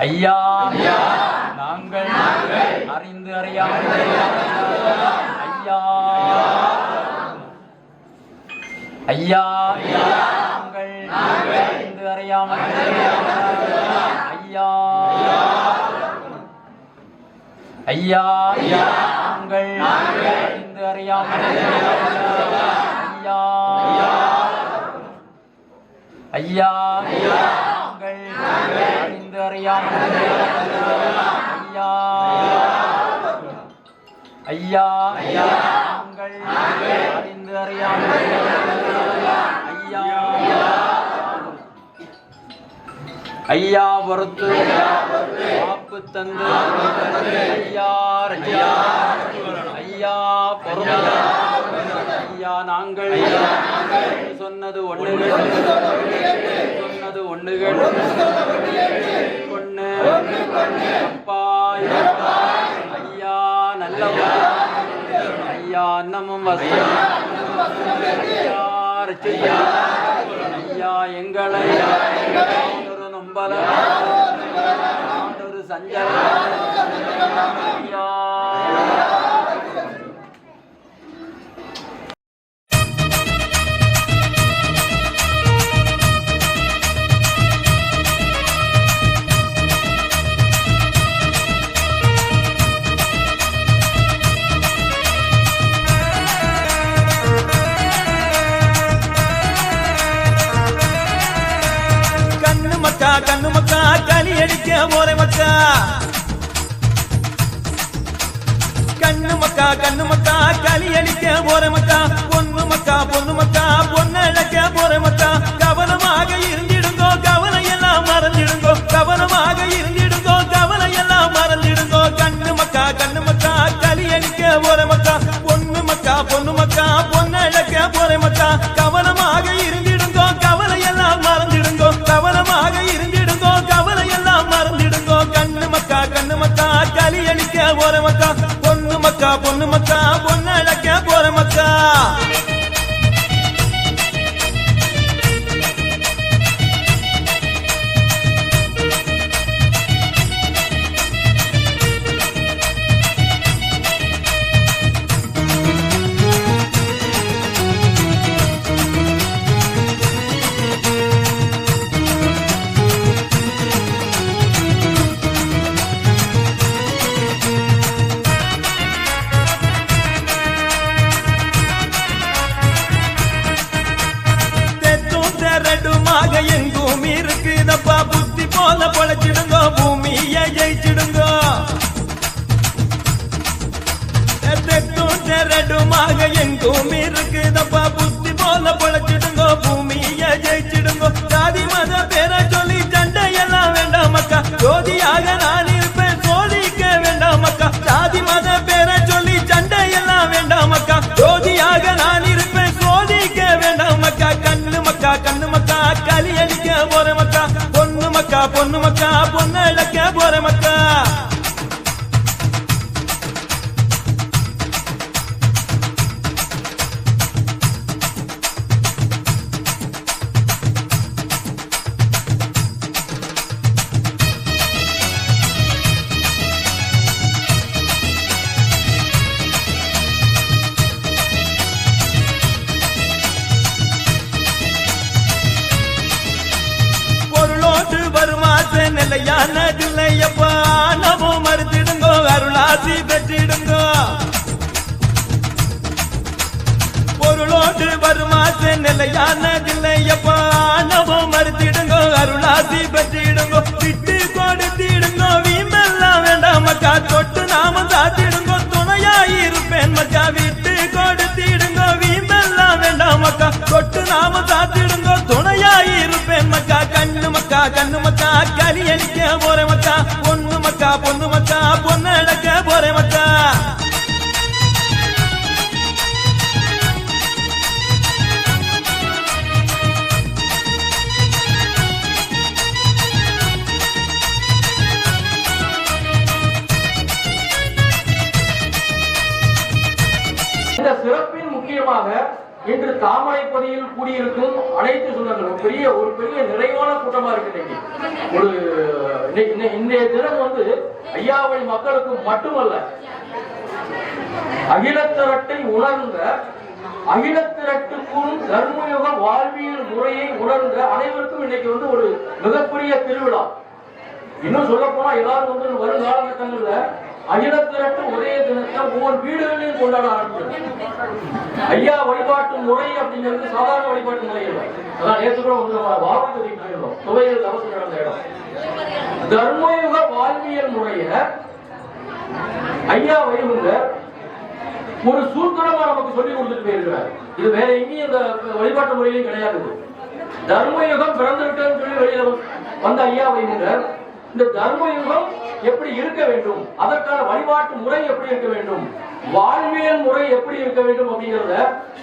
ஐயா நாங்கள் அறிந்து அறியாமல் ஐயா ஐயா நாங்கள் அறிந்து அறியாமல் ஐயா ஐயா நாங்கள் அறிந்து அறியாமல் ஐயா ஐயா நாங்கள் அறிந்து அறியாமல் ஐயா ஐயா நாங்கள் அறிந்து அறியாமல் ஐயா ஐயா பொறுத்து வாக்கு தந்து ஐயா ஐயா பொறுத்து ஐயா நாங்கள் சொன்னது ஒண்ணுகள் கொண்டு அப்பா ஐயா நல்லவா ஐயா அன்னமும் வசனம் ஐயா ரட்சியா ஐயா எங்களை ஒரு நொம்பல ஒரு சஞ்சல ஐயா கண்ணு மக்கா களி அடிக்க போற மக்கா கண்ணு மக்கா களி அடிக்க போற மக்கா பொண்ணு மக்கா பொண்ணு அழைக்க போற மக்கா கவனமாக இருந்திடுங்கோ கவலை எல்லாம் மறந்திடுங்கோ கவனமாக இருந்திடுங்கோ கவலை எல்லாம் மறந்திடுங்கோ கண்ணு மக்கா களி அடிக்க போற மக்கா பொண்ணு மக்கா பொண்ணு அழைக்க போற மக்கா கவனமாக இருந்திடுங்கோ கவலை எல்லாம் மறந்திடுங்கோ கவனமாக இருந்திடுங்கோ கவலை எல்லாம் மறந்திடுங்கோ கண்ணு மக்கா களி அடிக்க போற மக்கா பொண்ணு மக்கா பொண்ணு அழைக்க போற மக்கா எங்கும் இருக்குதப்பா புத்தி போல பொழைச்சிடுங்கோ பூமியை ஜெயிச்சிடுங்கோ ரெடுமாக எங்கும் இருக்குதப்பா புத்தி போல பொழைச்சிடுங்கோ பூமியை ஜெயிச்சிடுங்கோ சாதி மத பேரை சொல்லி சண்டையெல்லாம் வேண்டாம் மக்கா ஜோதியாக நான் இருப்பேன் சோதிக்க வேண்டாம் மக்கா சாதி மத பேரை சொல்லி சண்டையெல்லாம் வேண்டாம் மக்கா ஜோதியாக நான் இருப்பேன் சோதிக்க வேண்டாம் மக்கா கண்ணு மக்கா களி அடிக்க போற மக்கா பொண்ணு மக்கா பொண்ணு அழைக்க போற மக்கா நிலையானதில்லையப்பா நவோ மறுத்திடுங்கோ அருளாசி பெற்றிடுங்கோ பொருளோடு வருமாசு நிலையானதில்லையப்பா நவோ மறுத்திடுங்கோ அருளாசி பெற்றிடுங்கோ விட்டு கொடுத்திடுங்கோ வீமெல்லாம் வேண்டாம் மக்கா தொட்டு நாம சாத்திடுங்கோ துணையாயிருப்பேன் மக்கா விட்டு கொடுத்திடுங்கோ வீமெல்லாம் வேண்டாம் மக்கா தொட்டு நாம சாத்திடுங்கோ துணையாயிருப்பேன் மக்கா கண்ணு மக்கா களி அடிக்க போற மக்கா பொண்ணு மக்கா பொண்ணு அழைக்க போற மக்கா இந்த சிறப்பின் முக்கியமாக இன்று தாமரைப்பதியில் கூடியிருக்கும் அனைத்து சொந்தங்களும் ஒரு பெரிய நிறைவான கூட்டமா இருக்கு. இன்னைக்கு ஒரு இன்றைய தினம் ஐயாவளி மக்களுக்கு மட்டுமல்ல, அகிலத்திரட்டை உணர்ந்த, அகிலத்திரட்டுக்கும் தர்மயுக வாழ்வியல் முறையை உணர்ந்த அனைவருக்கும் இன்னைக்கு ஒரு மிகப்பெரிய திருவிழா. இன்னும் சொல்ல போனா எல்லாரும் வரும் காலகட்டங்கள்ல அகிலத்திரட்டு உதய தினத்தை ஒவ்வொரு வீடுகளையும் கொண்டாட ஆரம்பிச்சு. ஐயா வழிபாட்டு முறை அப்படிங்கிறது சாதாரண வழிபாட்டு முறை இல்லை. அதான் நேற்று கூட வாக்குறுதி போயிருந்தோம், துவையில் தவசு நடந்த இடம். தர்மயுக வாழ்வியல் முறைய ஐயா வைகுண்டர் ஒரு சூத்திரமா நமக்கு சொல்லி கொடுத்துட்டு போயிருக்கிறார். இது வேற எங்கேயும் இந்த வழிபாட்டு முறையிலும் கிடையாது. தர்மயுகம் பிறந்துவிட்டேன்னு சொல்லி வெளியில வந்த ஐயா வைகுண்டர் இந்த தர்மயுகம் எப்படி இருக்க வேண்டும், அதற்கான வழிபாட்டு முறை எப்படி இருக்க வேண்டும், வாழ்வியல் முறை எப்படி இருக்க வேண்டும் அப்படிங்கிறத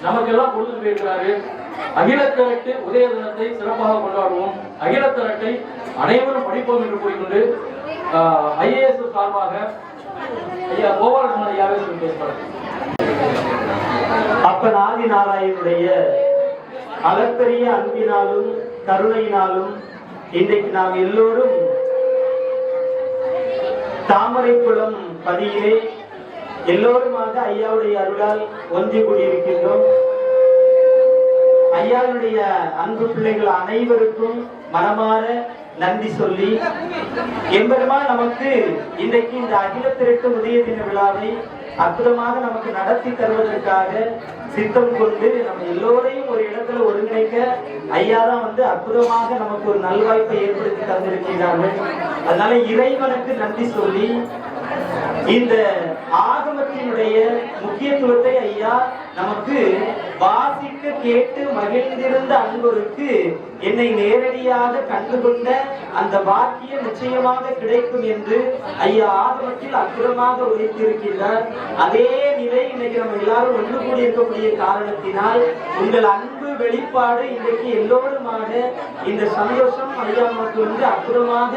நமக்கு எல்லாம் கொடுத்து போயிருக்கிறாரு. அகிலத்திரட்டு உதய தினத்தை சிறப்பாக கொண்டாடுவோம். அகிலத்திரட்டை அனைவரும் படிப்போம் என்று கூறிக்கொண்டு IAS சார்பாக ஐயா கோபாலகிருஷ்ணன் ஐயாவே பேசுகிறார். அப்பன் ஆதி நாராயணுடைய அளப்பரிய அன்பினாலும் கருணையினாலும் இன்றைக்கு நாம் எல்லோரும் தாமரைக்குளம் பதியிலே எல்லோருமாக ஐயாவுடைய அருளால் ஒன்று கூடியிருக்கின்றோம். ஐயாவுடைய அன்பு பிள்ளைகள் அனைவருக்கும் மனமாற நன்றி சொல்லி, எம்பெருமான் நமக்கு இன்றைக்கு இந்த அகிலத்திரட்டு உதய தின விழாவை அற்புதமாக நமக்கு நடத்தி தருவதற்காக சித்தம் கொண்டு நம்ம எல்லோரையும் ஒரு இடத்துல ஒருங்கிணைக்க ஐயா தான் அற்புதமாக நமக்கு ஒரு நல்வாய்ப்பை ஏற்படுத்தி தந்திருக்கிறார்கள். அதனால இறைவனுக்கு நன்றி சொல்லி, இந்த ஆகமத்தினுடைய முக்கியத்துவத்தை ஐயா நமக்கு வாசிக்க கேட்டு மகிழ்ந்திருந்த அன்பருக்கு என்னை நேரடியாக கண்டுகொண்ட அந்த வாக்கியம் நிச்சயமாக கிடைக்கும் என்று ஐயா ஆகமத்தில் அற்புதமாக உரைத்திருக்கிறார். அதே நிலை இன்னைக்கு நம்ம எல்லாரும் ஒன்று கூடி இருக்கக்கூடிய காரணத்தினால் உங்கள் அன்பு வெளிப்பாடு இன்றைக்கு எல்லோருமாக இந்த சந்தோஷம் ஐயா நமக்கு அற்புதமாக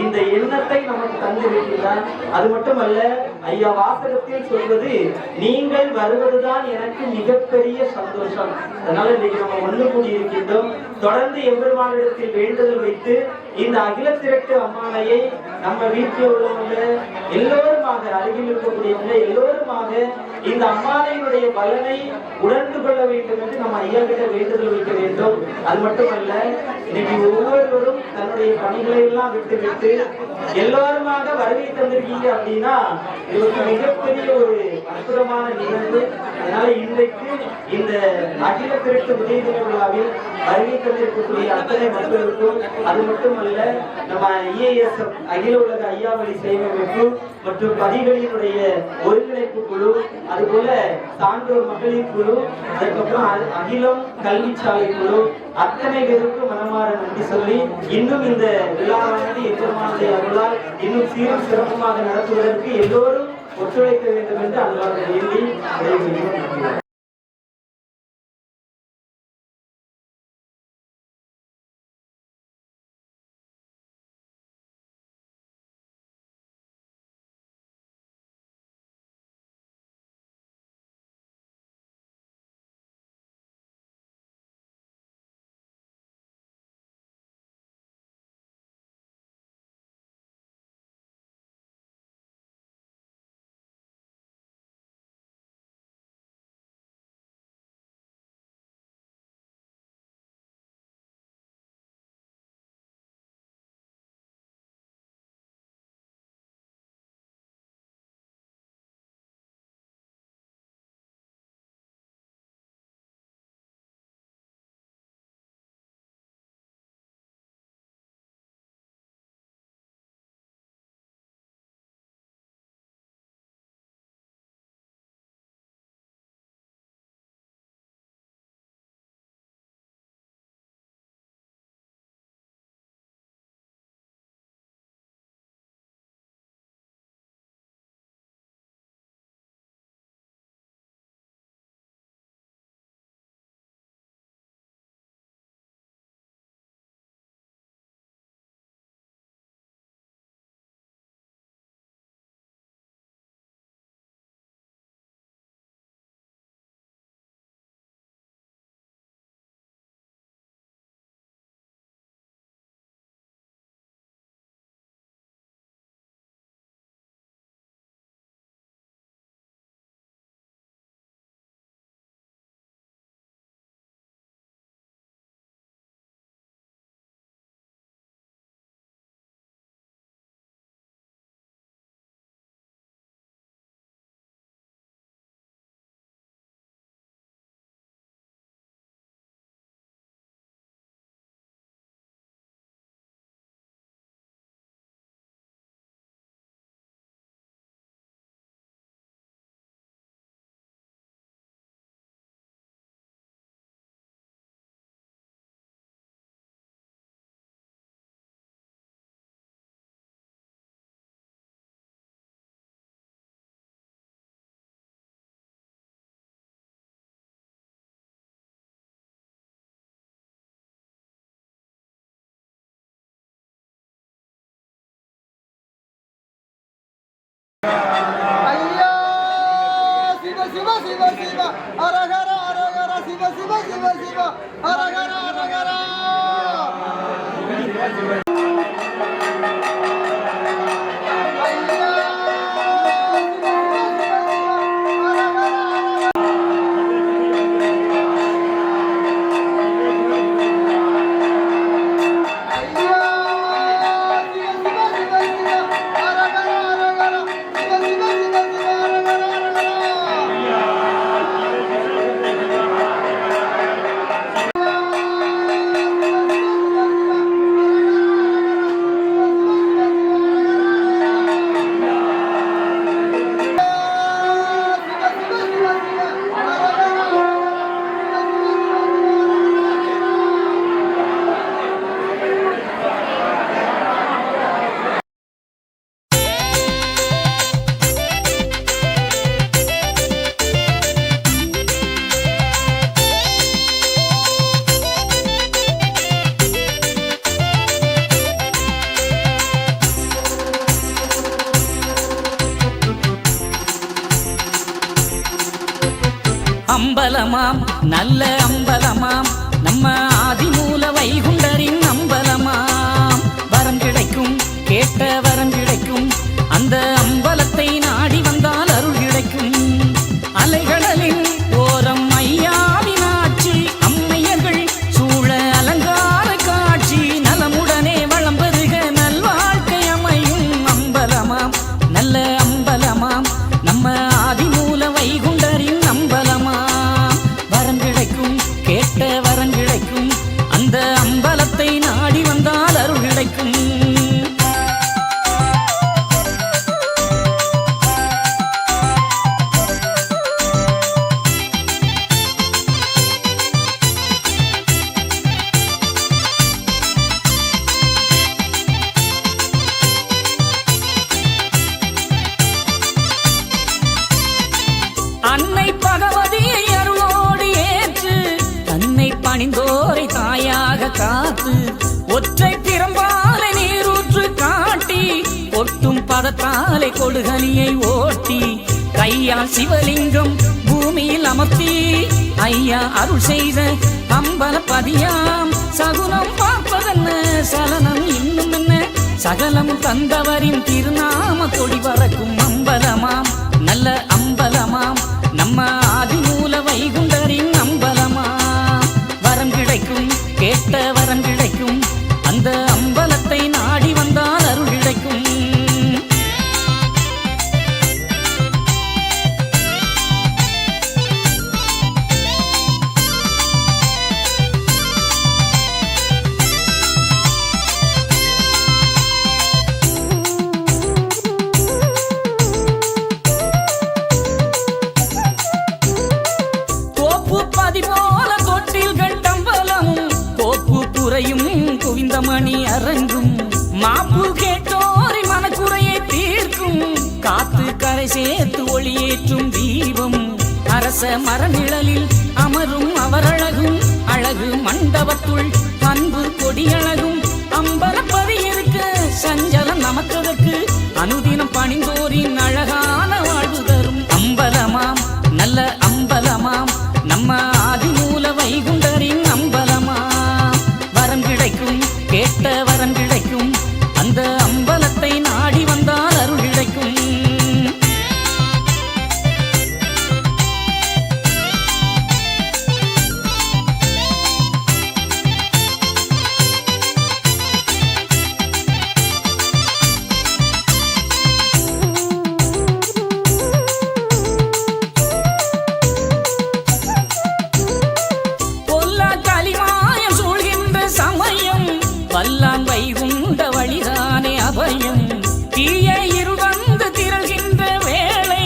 இந்த எண்ணத்தை நமக்கு தந்திருக்கிறார். அது மட்டுமல்ல, ஐயா வாசகத்தில் சொல்வது நீங்கள் வருவதுதான் எனக்கு மிகப்பெரிய சந்தோஷம். அதனால இன்னைக்கு நம்ம ஒன்று கூடி இருக்கின்றோம். தொடர்ந்து எம்பெருமானிடத்தில் வேண்டுதல் வைத்து இந்த அகிலத்திரட்டு அம்மானையை நம்ம வீட்டில் உள்ளவங்க எல்லோருமாக, அருகில் இருக்கக்கூடியவங்க எல்லோருமாக இந்த அம்மானையினுடைய பலனை உணர்ந்து கொள்ள வேண்டும் என்று நம்ம ஐயா கிட்ட வேண்டுதல் வைக்க வேண்டும். அது மட்டுமல்ல, இன்னைக்கு ஒவ்வொருவரும் தன்னுடைய பணிகளை எல்லாம் விட்டு எல்லோருமாக வருகை தந்திருக்கீங்க அப்படின்னா இது ஒரு மிகப்பெரிய ஒரு அற்புதமான நிகழ்வு. அதனால இன்றைக்கு இந்த அகிலத்திரட்டு உதய தின விழாவில் வருகை தந்திருக்கக்கூடிய அத்தனை மக்களுக்கும், அது மட்டுமல்ல நம்ம IAS அகில உலக ஐயாவளி சேவையமைப்பு மற்றும் பதிகளினுடைய ஒருங்கிணைப்பு குழு, அதுபோல சான்றோர் மகளிர் குழு, அதுக்கப்புறம் அகிலம் கல்விச்சாலை குழு, அத்தனை பேருக்கு மனமாற நன்றி சொல்லி, இன்னும் இந்த விழாவானது எம்பெருமானுடைய அருளால் இன்னும் சீரும் சிறப்புமாக நடத்துவதற்கு எல்லோரும் ஒத்துழைக்க வேண்டும் என்று அன்பாக வேண்டி ஐயா சிவ சிவ சிவ சிவ அரகர அரகர சிவ சிவ சிவ சிவ அரகர அரகர அம்பலமாம் நல்ல அம்பலமாம் நம்ம ஆதிமூல வைகுண்டரின் அம்பலமாம் வரம் கிடைக்கும் கேட்ட வரம் கிடைக்கும் அந்த அம்பலத்தை நாடி வந்தால் அருள் கிடைக்கும் அலைகடலின் ஓரம் ஐயாவின் ஆட்சி அம்மையர்கள் சூழ அலங்கார காட்சி நலமுடனே வளம் பெருக நல்வாழ்க்கை அமையும் அம்பலமாம் நல்ல அம்பலமாம் நம்ம ஆதிமூல வைகுண்டரின் அம்பலமாம் வரம் கிடைக்கும் கேட்ட வரம் கிடைக்கும் அந்த அம்பலத்தை நாடி வந்தால் அருள் கிடைக்கும் அன்னை பகவதியை அருளோடு ஏற்று தன்னை பணிந்தோரை தாயாக காத்து ஒற்றை பிரம்பாலை நீரூற்று காட்டி ஒட்டும் பதத்தாலை கொடுகலியை ஓட்டி கையால் சிவலிங்கம் பூமியில் அமர்த்தி ஐயா அருள் செய்த அம்பலப்பதியாம் சகுனம் பார்ப்பதென்ன சலனம் இன்னும் என்ன சகலம் தந்தவரின் திருநாம கொடி பறக்கும் அம்பலமாம் நல்ல அம்பலமாம் நம்ம ஆதிமூல வைகுண்டரின் அம்பலமாம் வரம் கிடைக்கும் கேட்ட வரம் கிடைக்கும் அந்த அம்பலத்தை நாடி வந்தால் அருள் கிடைக்கும் போல தொட்டில்கள் டம்பலமும் கோப்பு புறையும் குவிந்தமணி அரங்கும் மாப்பு கேட்டோரி மனக்குறையை தீர்க்கும் காத்து கரை சேர்த்து ஒளியேற்றும் தீபம் அரச மரநிழலில் அமரும் அவரழகும் அழகு மண்டபத்துள் அன்பு கொடியழகும் அம்பலப்பதி இருக்க சஞ்சலம் நமக்கதற்கு அனுதினம் பணிந்தோரின் அழகான வாழ்வு தரும் அம்பலமாம் நல்ல அம்பலமாம் நம்ம ஆதிமூல வைகுண்டரின் அம்பலமாம் வரம் கிடைக்கும் கேட்ட வரம் கிடைக்கும் அந்த அம்பலத்தை நாடி வந்தால் அருள் கிடைக்கும் வல்லான் வைகுண்ட வழிதானே அபயம் தீய இருள் வந்து திரள்கின்ற வேளை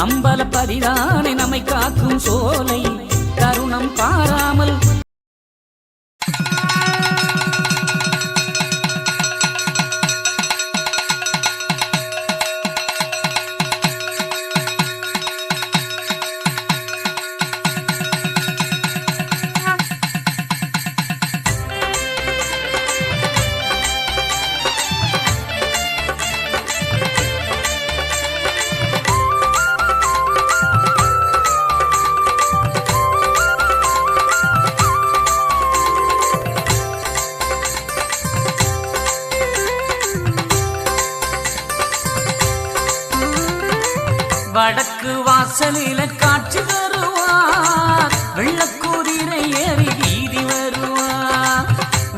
அம்பலப்பதிதானே நம்மை காக்கும் சோலை தருணம் பாராமல் வடக்கு வாசலில காட்சி தருவார் வெள்ளக்குதிரை ஏறி வீதி வருவார்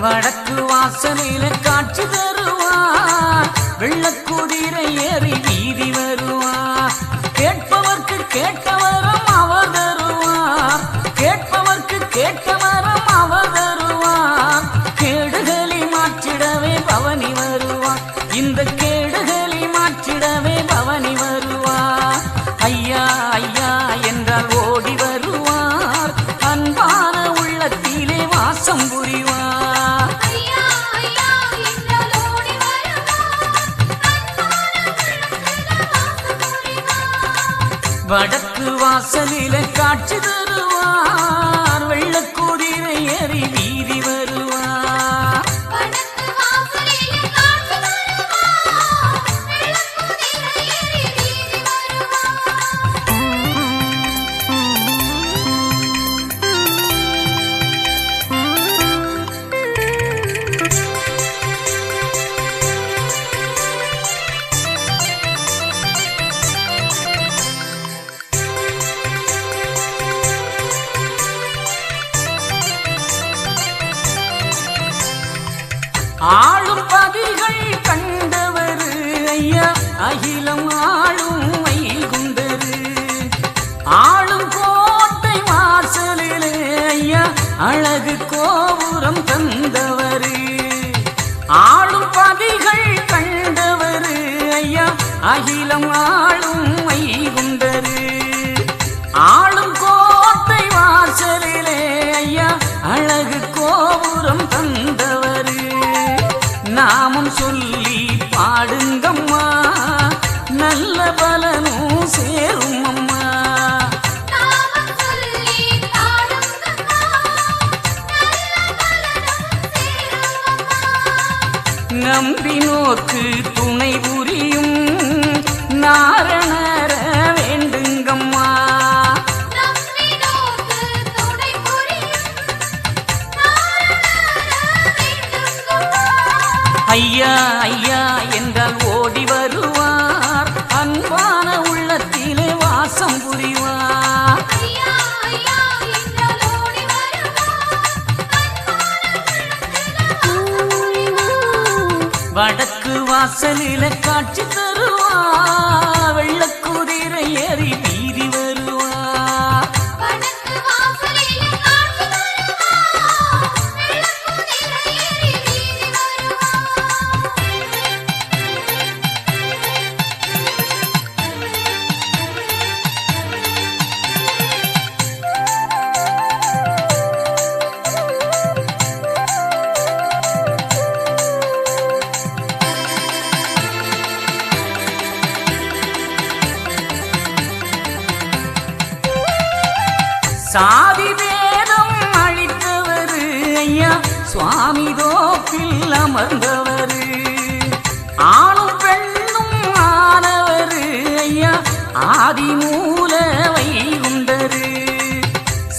வடக்கு வாசலில காட்சி தருவார் வெள்ளக்குதிரை ஏறி வீதி வருவார் கேட்பவர்க்கு கேட்டவரம் அவர் தருவார் கேட்பவர்க்கு கேட்டவரம் அவர் தருவார் கேடுகளை மாற்றிடவே பவனி வருவார் இந்த கேடுகளை மாற்றிடவே பவனி வருவார் ஐயா ஐயா என்றால் ஓடி வருவார் அன்பான உள்ளத்திலே வாசம் புரிவார் வடக்கு வாசலில காட்சி தருவார் வெள்ளக்குதிரை ஏறி வீதி வருவார் ஆளும் பதிகள் கண்டவர் ஐயா அகிலம் ஆளும் வைகுண்டரு ஆளும் கோட்டை வாசலிலே ஐயா அழகு கோபுரம் தந்தவர் ஆளும் பதிகள் கண்டவர் ஐயா அகிலம் ஆளும் வைகுண்டரு ஆளும் கோட்டை வாசலிலே ஐயா அழகு கோபுரம் தந்தவர் நாமம் சொல்லி பாடுங்கம்மா நல்ல பலனும் சேரும் அம்மா நம்பினோர்க்கு துணை புரியும் நாரணர வேண்டுங்கம்மா ஐயா ஐயா என்றால் ஓடி வருவார் அன்பான உள்ளத்திலே வாசம் புரிவார் வடக்கு வாசலில காட்சி தருவார் வெள்ளக்குதிரை ஏறி வீதி வருவார் சாதி வேதம் அளித்தவர் ஐயா சுவாமி தோப்பில் அமர்ந்தவர் ஆணும் பெண்ணும் ஆனவர் ஐயா ஆதி மூல வைகுண்டரு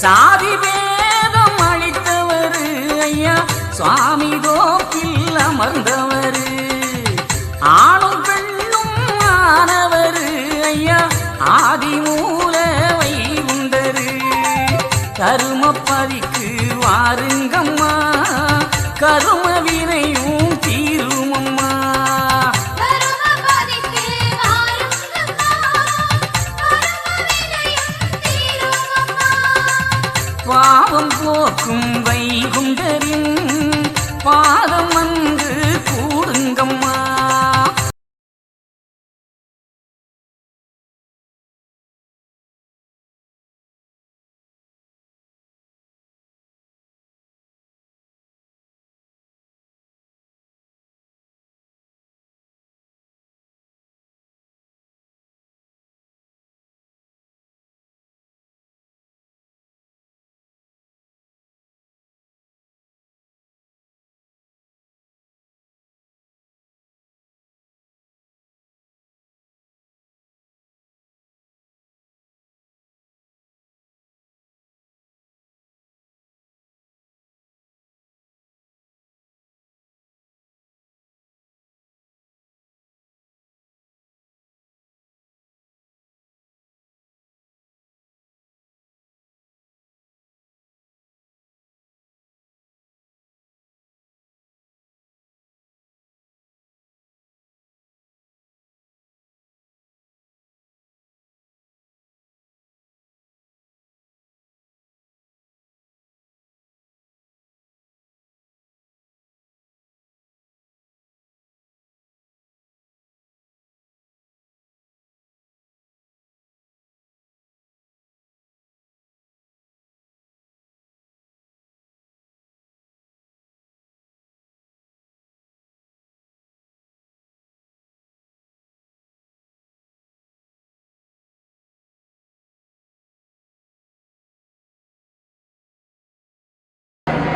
சாதி வேதம் அளித்தவர் ஐயா சுவாமி தோப்பில் அமர்ந்தவர் ஆணும் பெண்ணும் ஆனவர் ஐயா ஆதி மூல வைகுண்டரு கருமப்பதிக்கு வாருங்கம்மா கரும வினையும் தீருமம்மா பாவம் போக்கும் வைகுண்டரின் பாதம் அங்கு கூடுங்கம்மா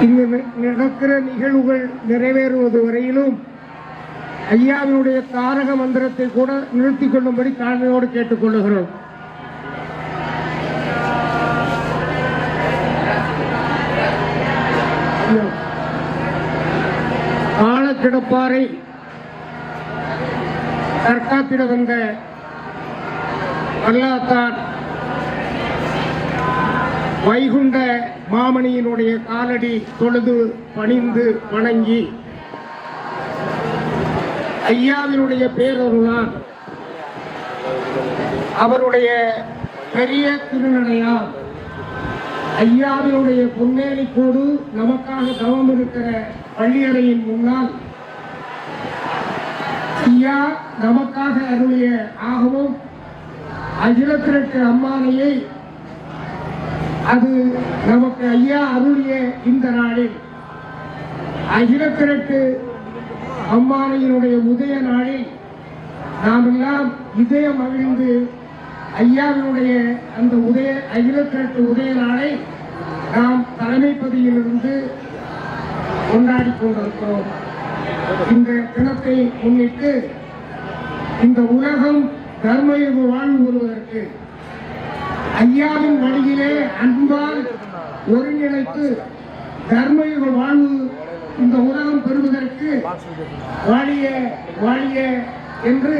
இங்கு நடக்கிற நிகழ்வுகள் நிறைவேறுவது வரையிலும் ஐயாவினுடைய தாரக மந்திரத்தை கூட நிறுத்திக் கொள்ளும்படி தாழ்மையோடு கேட்டுக் கொள்ளுகிறோம். ஆழக்கிடப்பாறை தற்காத்திட வந்த வல்லாத்தார் வைகுண்ட மாமணியினுடைய காலடி தொழுது பணிந்து வணங்கி ஐயாவினுடைய பேரருளால் அவருடைய பெரிய திருநடையால் ஐயாவினுடைய பொன்னேலிக்கோடு நமக்காக தவம் இருக்கிற பள்ளியறையின் முன்னால் ஐயா நமக்காக அருளிய ஆகவும் அகிலத்திற்கு அம்மானையை அது நமக்கு ஐயா அருளிய இந்த நாளில் அகிலத்திற்கு அம்மானையினுடைய உதய நாளில் நாம் எல்லாம் இதயம் மகிழ்ந்து ஐயாவினுடைய அந்த அகிலத்திற்கு உதய நாளை நாம் தலைமைப்பதியிலிருந்து கொண்டாடி கொண்டிருக்கிறோம். இந்த தினத்தை முன்னிட்டு இந்த உலகம் தர்மயுக வாழ்வு வருவதற்கு ஐயாவின் வழியிலே அன்பால் ஒருங்கிணைத்து தர்மயுக வாழ்வு இந்த உலகம் பெறுவதற்கு வாழிய வாழிய என்று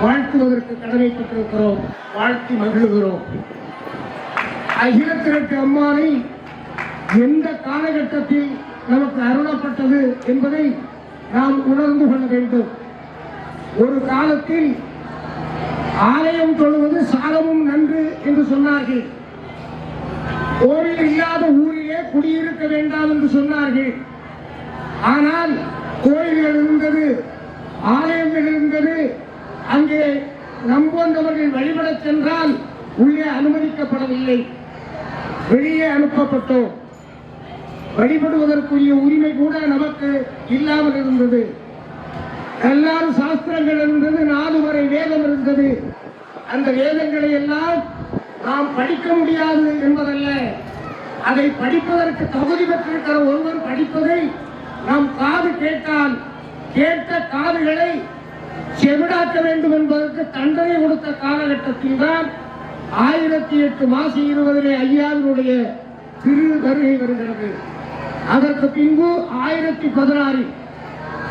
வாழ்த்துவதற்கு கடமைப்பட்டிருக்கிறோம். வாழ்த்தி மகிழ்கிறோம். அகிலத்திற்கு அம்மானை எந்த காலகட்டத்தில் நமக்கு அருளப்பட்டது என்பதை நாம் உணர்ந்து கொள்ள வேண்டும். ஒரு காலத்தில் ஆலயம் தொழுவது சாலமும் நன்று என்று சொன்னார்கள். கோவில் இல்லாத ஊரிலே குடியிருக்க வேண்டாம் என்று சொன்னார்கள். ஆனால் கோயில்கள் இருந்தது, ஆலயங்கள் இருந்தது. அங்கே நம்புவந்தவர்கள் வழிபடச் சென்றால் உள்ளே அனுமதிக்கப்படவில்லை, வெளியே அனுப்பப்பட்டோம். வழிபடுவதற்குரிய உரிமை கூட நமக்கு இல்லாமல் இருந்தது. எல்லாரும் சாஸ்திரங்கள் இருந்தது, 4 வரை வேதம் இருந்தது. அந்த வேதங்களை எல்லாம் நாம் படிக்க முடியாது என்பதல்ல, அதை படிப்பதற்கு தகுதி பெற்றிருக்கிற ஒருவர் படிப்பதை நாம் காது கேட்டால் கேட்ட காதுகளை செவிடாக்க வேண்டும் என்பதற்கு தண்டனை கொடுத்த காலகட்டத்தில் தான் 1008 மாசி 20 ஐயாவினுடைய திரு வருகை வருகிறது. அதற்கு பின்பு 1016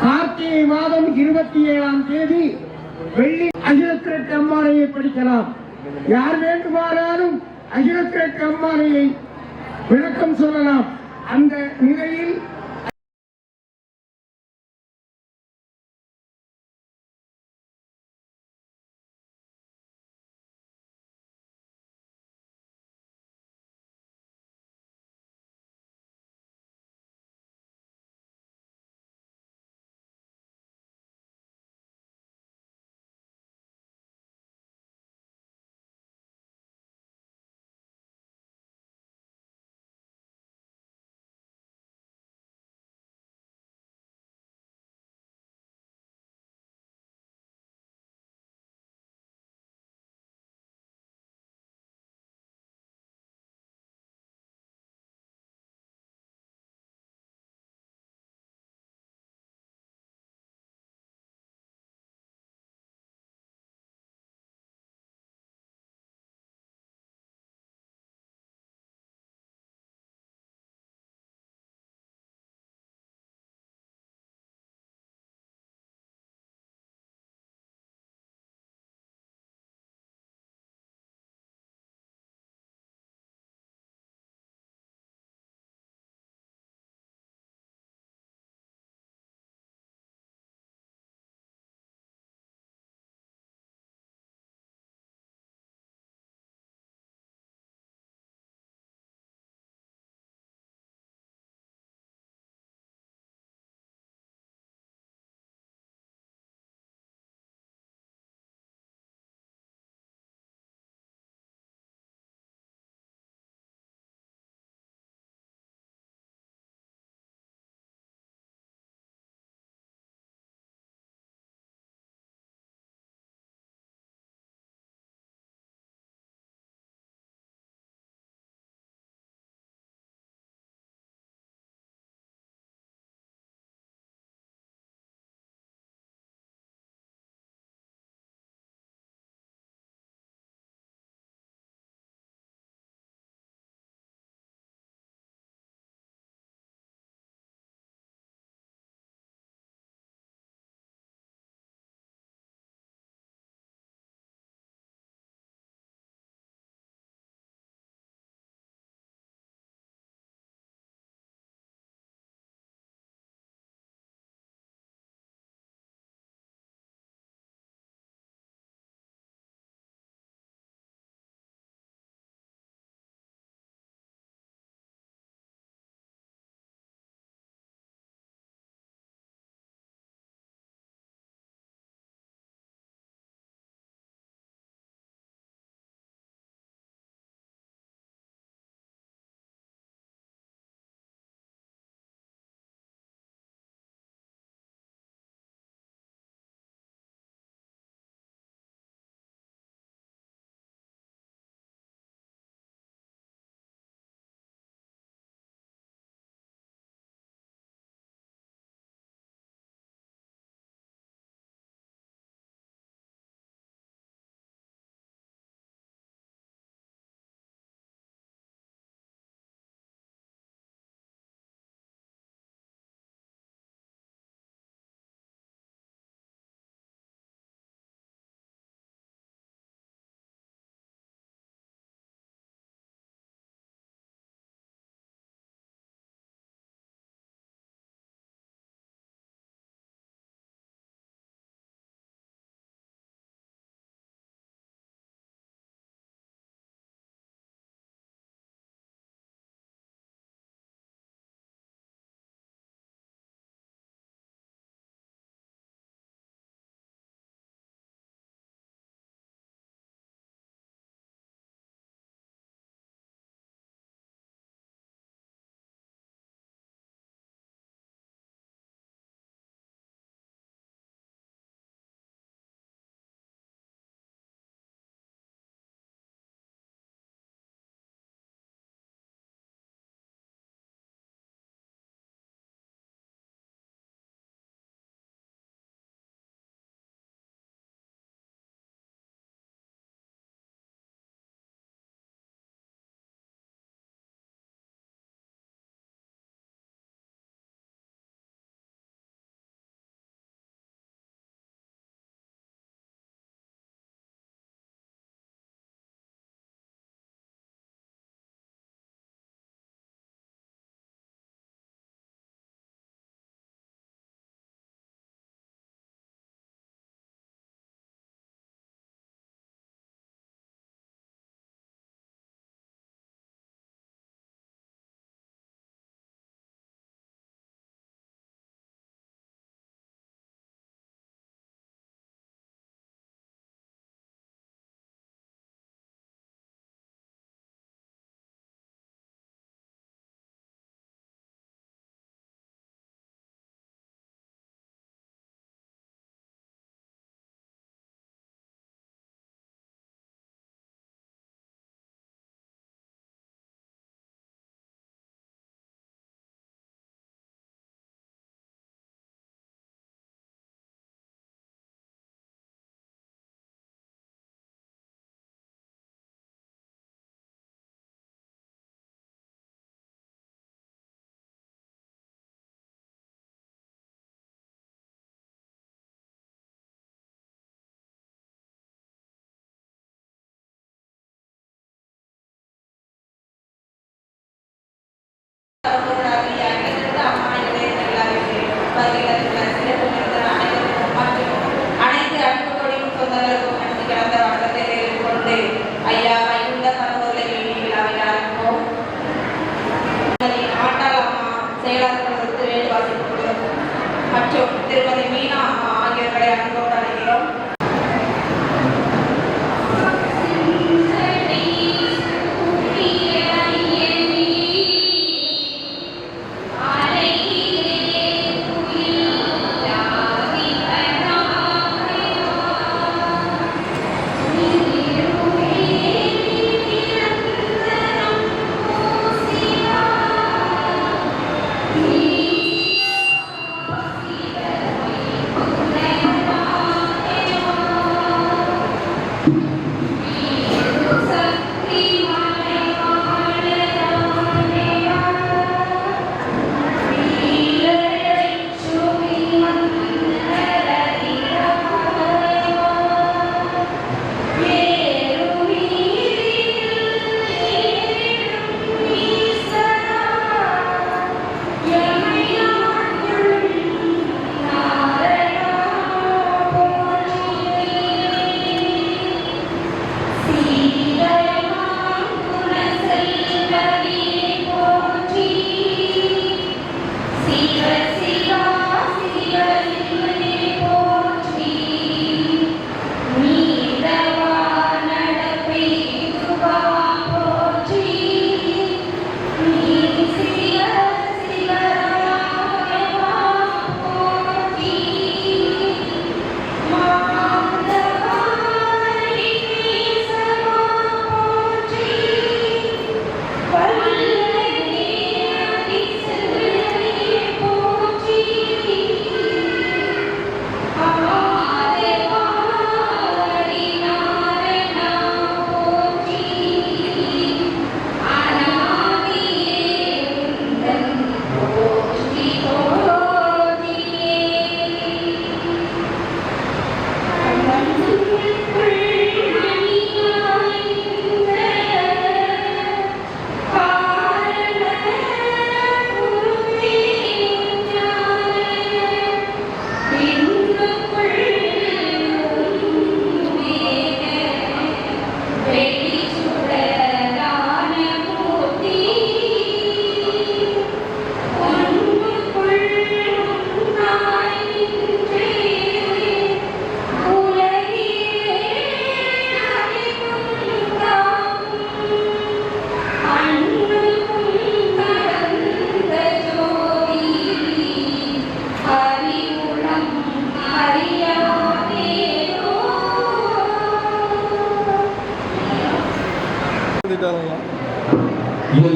கார்த்திகை மாதம் 27ஆம் தேதி வெள்ளி அகிலத்திற்கு அம்மானையை படிக்கலாம். யார் வேண்டுமானாலும் அகிலத்திற்கு அம்மானையை விளக்கம் சொல்லலாம். அந்த நிலையில்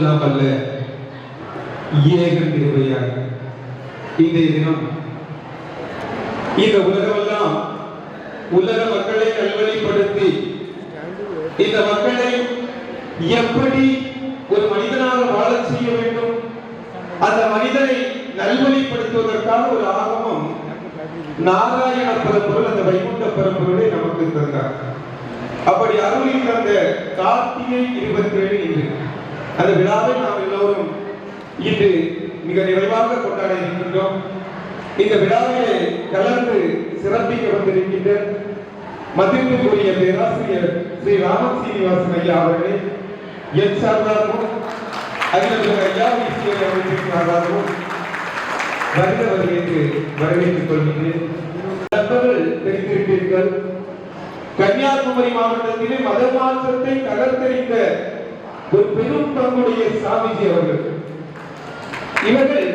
எல்லாம் அல்ல ஏகன் கிருபையாய் இன்றைய தினம் இந்த உலகமெல்லாம் உலக மக்களை நல்வழிப்படுத்தி இந்த மக்களை எப்படி ஒரு மனிதனாக வாழச் செய்ய வேண்டும், அந்த மனிதனை நல்வழிப்படுத்துவதற்கான ஒரு ஆகமம் நாராயண பரம்பொருள் அந்த வைகுண்ட பரம்பொருளை நமக்கு தந்தார். அப்படி அருளில் அந்த கார்த்திகை 27 இன்று அந்த விழாவை நாம் எல்லோரும் இன்று மிக நிறைவாக கொண்டாட இருக்கின்றோம். இந்த விழாவிலே கலந்து சிறப்பிக்க வந்திருக்கின்ற மதிப்புக்குரிய பேராசிரியர் ஸ்ரீ ராமன் சீனிவாசன் ஐயா அவர்களே என் சார்பாகவும் அகில ஐயா அமைப்பின் சார்பாகவும் வருகிறவர்களுக்கு வரவேற்றுக் கொள்கின்றேன். தெரிந்திருப்பீர்கள், கன்னியாகுமரி மாவட்டத்திலே மத மாற்றத்தை தகர்த்தெறிந்த ஒரு பெரும் பங்குடைய சாமிஜி அவர்கள். இவர்கள்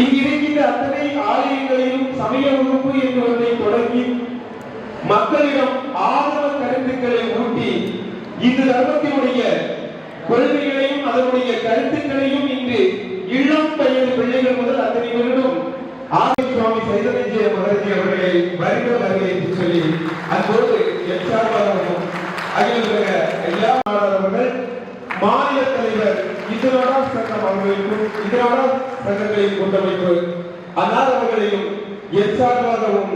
இங்கு இருக்கின்ற அத்தனை ஆலயங்களிலும் சமய வகுப்பு என்று ஒன்றை தொடங்கி மக்களிடம் ஆதரவ கருத்துக்களை ஊட்டி இந்த தர்மத்தினுடைய கொள்கைகளையும் அதனுடைய கருத்துக்களையும் இன்று இளம் வயது பிள்ளைகள் முதல் அத்தனை பேரும் ஆதி சுவாமி சைதன்ய மகர்ஜி அவர்களை வருக வருகை சொல்லி அன்போடு எச்சார்பாகவும் அகில ஐயா அவர்கள் மாநில தலைவர் இதனாடா சங்கம் அவர்களுக்கும் இதனாடா சங்கங்களின் கூட்டமைப்பு அன்னார் அவர்களையும் எச்சார்பாகவும்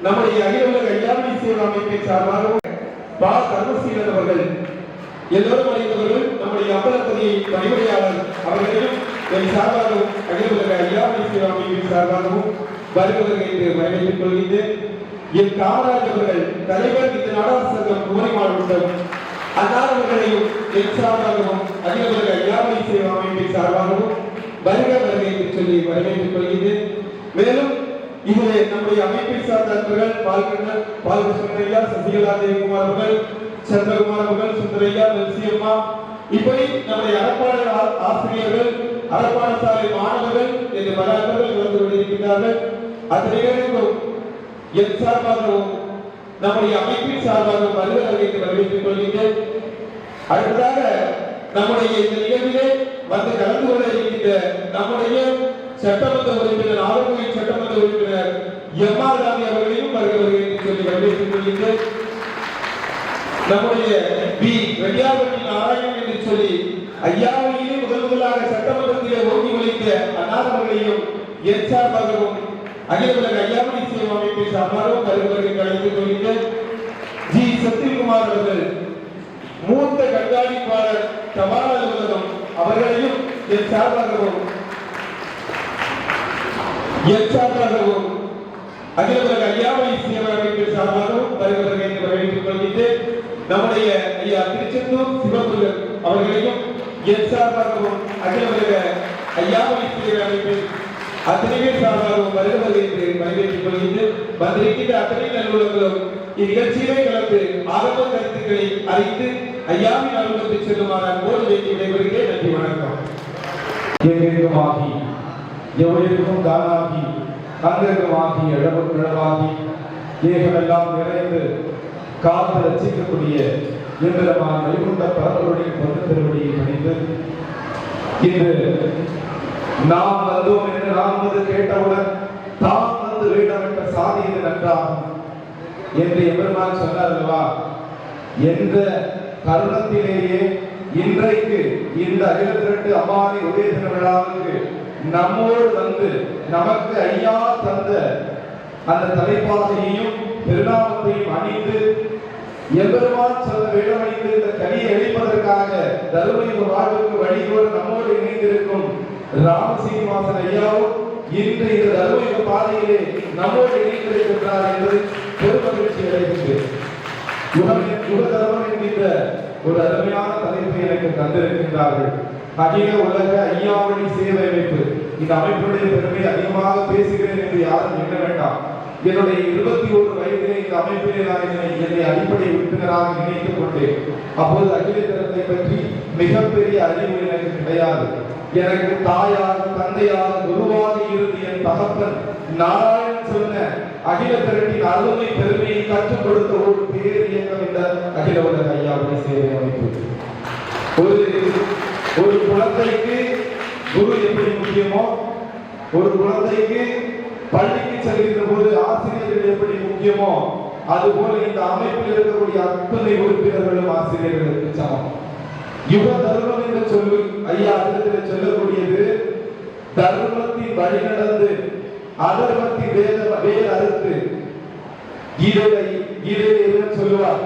நம்முடைய அகில உலக ஐயாவி சேவை அமைப்பின் சார்பாகவும் பா தர்மசீலன் அவர்கள் எல்லோரும் அறிந்தவர்கள் நம்முடைய அம்பலப்பதியை பணிவுரையாளர் அவர்களையும் என் சார்பாகவும் அகில உலக ஐயாவி சேவை அமைப்பின் சார்பாகவும் வருவதற்கு என்று வரவேற்றுக் கொள்கின்றேன். என் காமராஜ் அவர்கள் தலைவர் இந்த நாடார் சங்கம் குமரி மாவட்டம் அன்னார் அவர்களையும் என் சார்பாகவும் அகில உலக ஐயாவி சேவை அமைப்பின் சார்பாகவும் வருக வருகை என்று சொல்லி வரவேற்றுக் கொள்கின்றேன். மேலும் இதிலே நம்முடைய அமைப்பை சார்ந்த நண்பர்கள் பால்கிருஷ்ணய்யா, சசிகலா தேவிகுமார் அவர்கள், சந்திரகுமார் அவர்கள், சுந்தரையா, நரசியம்மா, இப்படி நம்முடைய அறப்பாளர் ஆசிரியர்கள், அறப்பாடசாலை மாணவர்கள் என்று பல நண்பர்கள் வந்து கொண்டிருக்கிறார்கள். அத்தனை பேருக்கும் என் சார்பாகவும் நம்முடைய அமைப்பின் சார்பாகவும் வருவதற்கு வரவேற்றுக் கொள்கின்றேன். அடுத்ததாக நம்முடைய இந்த நிகழ்விலே வந்து கலந்து கொள்ள இருக்கின்ற நம்முடைய சட்டமன்ற உறுப்பினர் ஆரோக்கிய சட்டமன்ற உறுப்பினர் எம்ஆர் ராமி அவர்களையும் வருகிறவர்கள் என்று சொல்லி வரவேற்றுக் கொள்கின்றேன். நம்முடைய பி வெடியாவட்டி நாராயணன் என்று சொல்லி ஐயாவையிலே முதலாக சட்டமன்றத்திலே ஓங்கி ஒலித்த அன்னார் அவர்களையும் என் சார்பாகவும் அகில உலக ஐயாவணி சேவை அமைப்பின் சார்பாகவும் வருகிறவர்கள் அழைத்துக் கொள்கின்றேன். ஜி சத்யகுமார் அவர்கள் மூத்த கண்காணிப்பாளர் தபால் அலுவலகம் அவர்களையும் என் சார்பாகவும் அகில உலக ஐயாவணி சேவை அமைப்பின் சார்பாகவும் வருகிறவர்கள் என்று வரவேற்றுக் கொள்கின்றேன். நம்முடைய ஐயா திருச்செந்தூர் சிவமுருகன் அவர்களையும் என் சார்பாகவும் அகில உலக ஐயாவணி சேவை அமைப்பின் அத்தனை பேர் சார்பாகவும் வருகிறவர்கள் என்று வரவேற்றுக் கொள்கின்றேன். வந்திருக்கின்ற அத்தனை நல்லுள்ளங்களும் இந்நிகழ்ச்சியிலே கலந்து ஆரம்ப கருத்துக்களை அறிந்து ஐயாவின் அலுவலகத்தை செல்லுமாறு அன்போடு வேண்டி விடைபெறுகிறேன். நன்றி, வணக்கம். எங்கெங்குமாகி எவ்வளவுக்கும் தானாகி அங்கெங்குமாகி இழவாகி ஏகமெல்லாம் நிறைந்து காத்து ரசிக்கக்கூடிய எந்திரமான வைகுண்ட பரம்பருடைய பொது திருவடியை பணிந்து இன்று நாம் வந்தோம் என்று நாம் வந்து கேட்டவுடன் தாம் வந்து வேண்டப்பட்ட சாதி இது நன்றாகும் என்று எம்பெருமான் சொன்னார் அல்லவா? என்ற தருணத்திலேயே இன்றைக்கு இந்த அகில திரட்டு அம்மாவை உதய தின விழாவுக்கு நம்மோடு வந்து நமக்கு ஐயா தந்த அந்த தலைப்பாகையையும் திருநாமத்தையும் அணிந்து எம்பெருமான் சொல்ல வேடமணிந்து இந்த கனியை அளிப்பதற்காக தருமபுரி வாழ்வுக்கு வழியோடு நம்மோடு இணைந்திருக்கும் ராம சீனிவாசன் ஐயாவும் இன்று இந்த தருமபுரி பாதையிலே நம்மோடு இணைந்திருக்கின்றார் என்பது பெருமகிழ்ச்சி அடைகின்றது. யுகதர்மம் என்கின்ற ஒரு அருமையான தலைப்பை எனக்கு தந்திருக்கின்றார்கள். அகில உலக ஐயாவணி சேவை அமைப்பு. இந்த அமைப்புடைய பெருமை அதிகமாக பேசுகிறேன் என்று யாரும் எண்ண வேண்டாம். என்னுடைய 21 வயதிலே இந்த அமைப்பிலே நான் என்னை அடிப்படை உறுப்பினராக நினைத்துக் கொண்டேன். அப்போது அகில தரத்தை பற்றி மிகப்பெரிய அறிவு எனக்கு கிடையாது. எனக்கு தாயார் தந்தையார் குருவாக இருந்து என் தகப்பன் நாராயணன் சொன்ன அகில திரட்டின் அருமை பெருமையை கற்றுக் கொடுத்த ஒரு பேர் இயக்கம் இந்த அகில உலக ஐயாவணி சேவை அமைப்பு. ஒரு குழந்தைக்கு குரு எப்படி முக்கியமோ, ஒரு குழந்தைக்கு பள்ளிக்கு செல்கின்ற போது ஆசிரியர்கள் எப்படி முக்கியமோ, அதுபோல இந்த அமைப்பில் இருக்கக்கூடிய அத்தனை உறுப்பினர்களும் ஆசிரியர்களுக்கு சமம். யுக தர்மம் என்று சொல்லி ஐயா இடத்தில் சொல்லக்கூடியது, தர்மத்தின் வழி நடந்து அதர்மத்தின் வேல் அறுத்து சொல்லுவார்.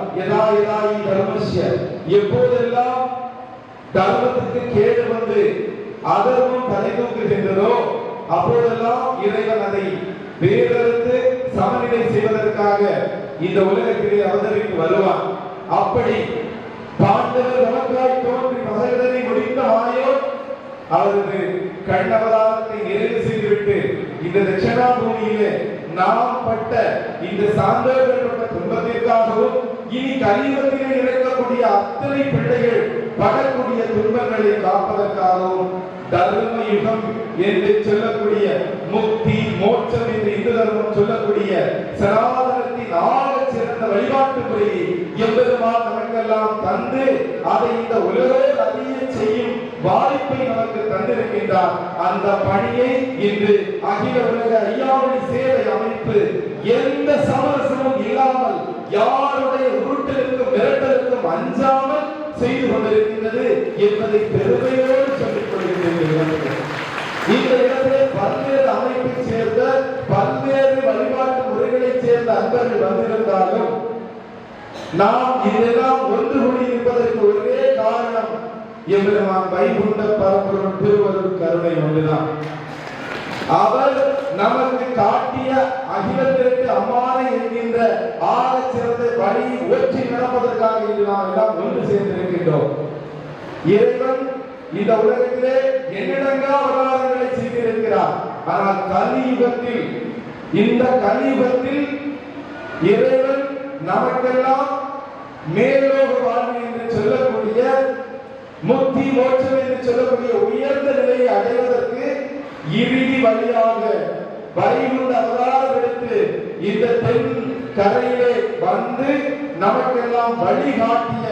எப்போதெல்லாம் தர்மத்துக்கு கேடு வந்து அதர்மம் தலை தூக்குகின்றதோ அப்போதெல்லாம் இறைவன் அதை வேறறுத்து சமநிலை செய்வதற்காக இந்த உலகத்திலே அவதரித்து வருவான். அப்படி பாண்டவர் நமக்காய் தோன்றி மகளிரை முடித்த மாயோர் அவரது கண்ணவதாரத்தை நிறைவு செய்துவிட்டு இந்த தட்சிணா பூமியிலே நாம் பட்ட இந்த சான்றோர்கள்பட்ட துன்பத்திற்காகவும் இனி கலியுகத்திலே இறக்கக்கூடிய அத்தனை பிள்ளைகள் படக்கூடிய துன்பங்களை காப்பதற்காகவும் தர்ம யுகம் என்று சொல்லக்கூடிய முக்தி மோட்சம் என்று இந்து தர்மம் சொல்லக்கூடிய சனாதனத்தின் ஆக சிறந்த வழிபாட்டு முறையை எம்பெருமான் நமக்கெல்லாம் தந்து அதை இந்த உலகோடு அறிய செய்யும் வாய்ப்பை நமக்கு தந்திருக்கின்றார். அந்த பணியை இன்று அகில உலக ஐயாவளி சேவை அமைப்பு எந்த சமரசமும் இல்லாமல் யாருடைய உருட்டலுக்கும் மிரட்டலுக்கும் அஞ்சாமல் செய்து கொண்டிருக்கின்றது என்பதை பெருமையோடு சொல்லிக் கொள்கின்றேன். இந்த இடத்திலே பல்வேறு அமைப்பை சேர்ந்த பல்வேறு வழிபாட்டு முறைகளை சேர்ந்த அன்பர்கள் வந்திருந்தாலும் நாம் இதெல்லாம் ஒன்று கூடி இருப்பதற்கு ஒரே காரணம் எம்பெருமான் வைகுண்ட பரம்பொருள் திருவருள் கருணை ஒன்றுதான். அவர் நமக்கு காட்டிய அகிலத்திற்கு அம்மானை என்கின்ற ஆக சிறந்த வழியை ஒற்றி நடப்பதற்காக இன்று நாம் எல்லாம் ஒன்று சேர்ந்திருக்கின்றோம். இறைவன் இந்த உலகத்திலே எண்ணிடங்கா அவதாரங்களை செய்திருக்கிறார். ஆனால் கலியுகத்தில் இந்த கலியுகத்தில் இறைவன் நமக்கெல்லாம் மேலோக வாழ்வு என்று சொல்லக்கூடிய முக்தி மோட்சம் என்று சொல்லக்கூடிய உயர்ந்த நிலையை அடைவதற்கு இறுதி வழியாக வைகுண்ட அவதாரம் எடுத்து இந்த தென் கரையிலே வந்து நமக்கெல்லாம் வழிகாட்டிய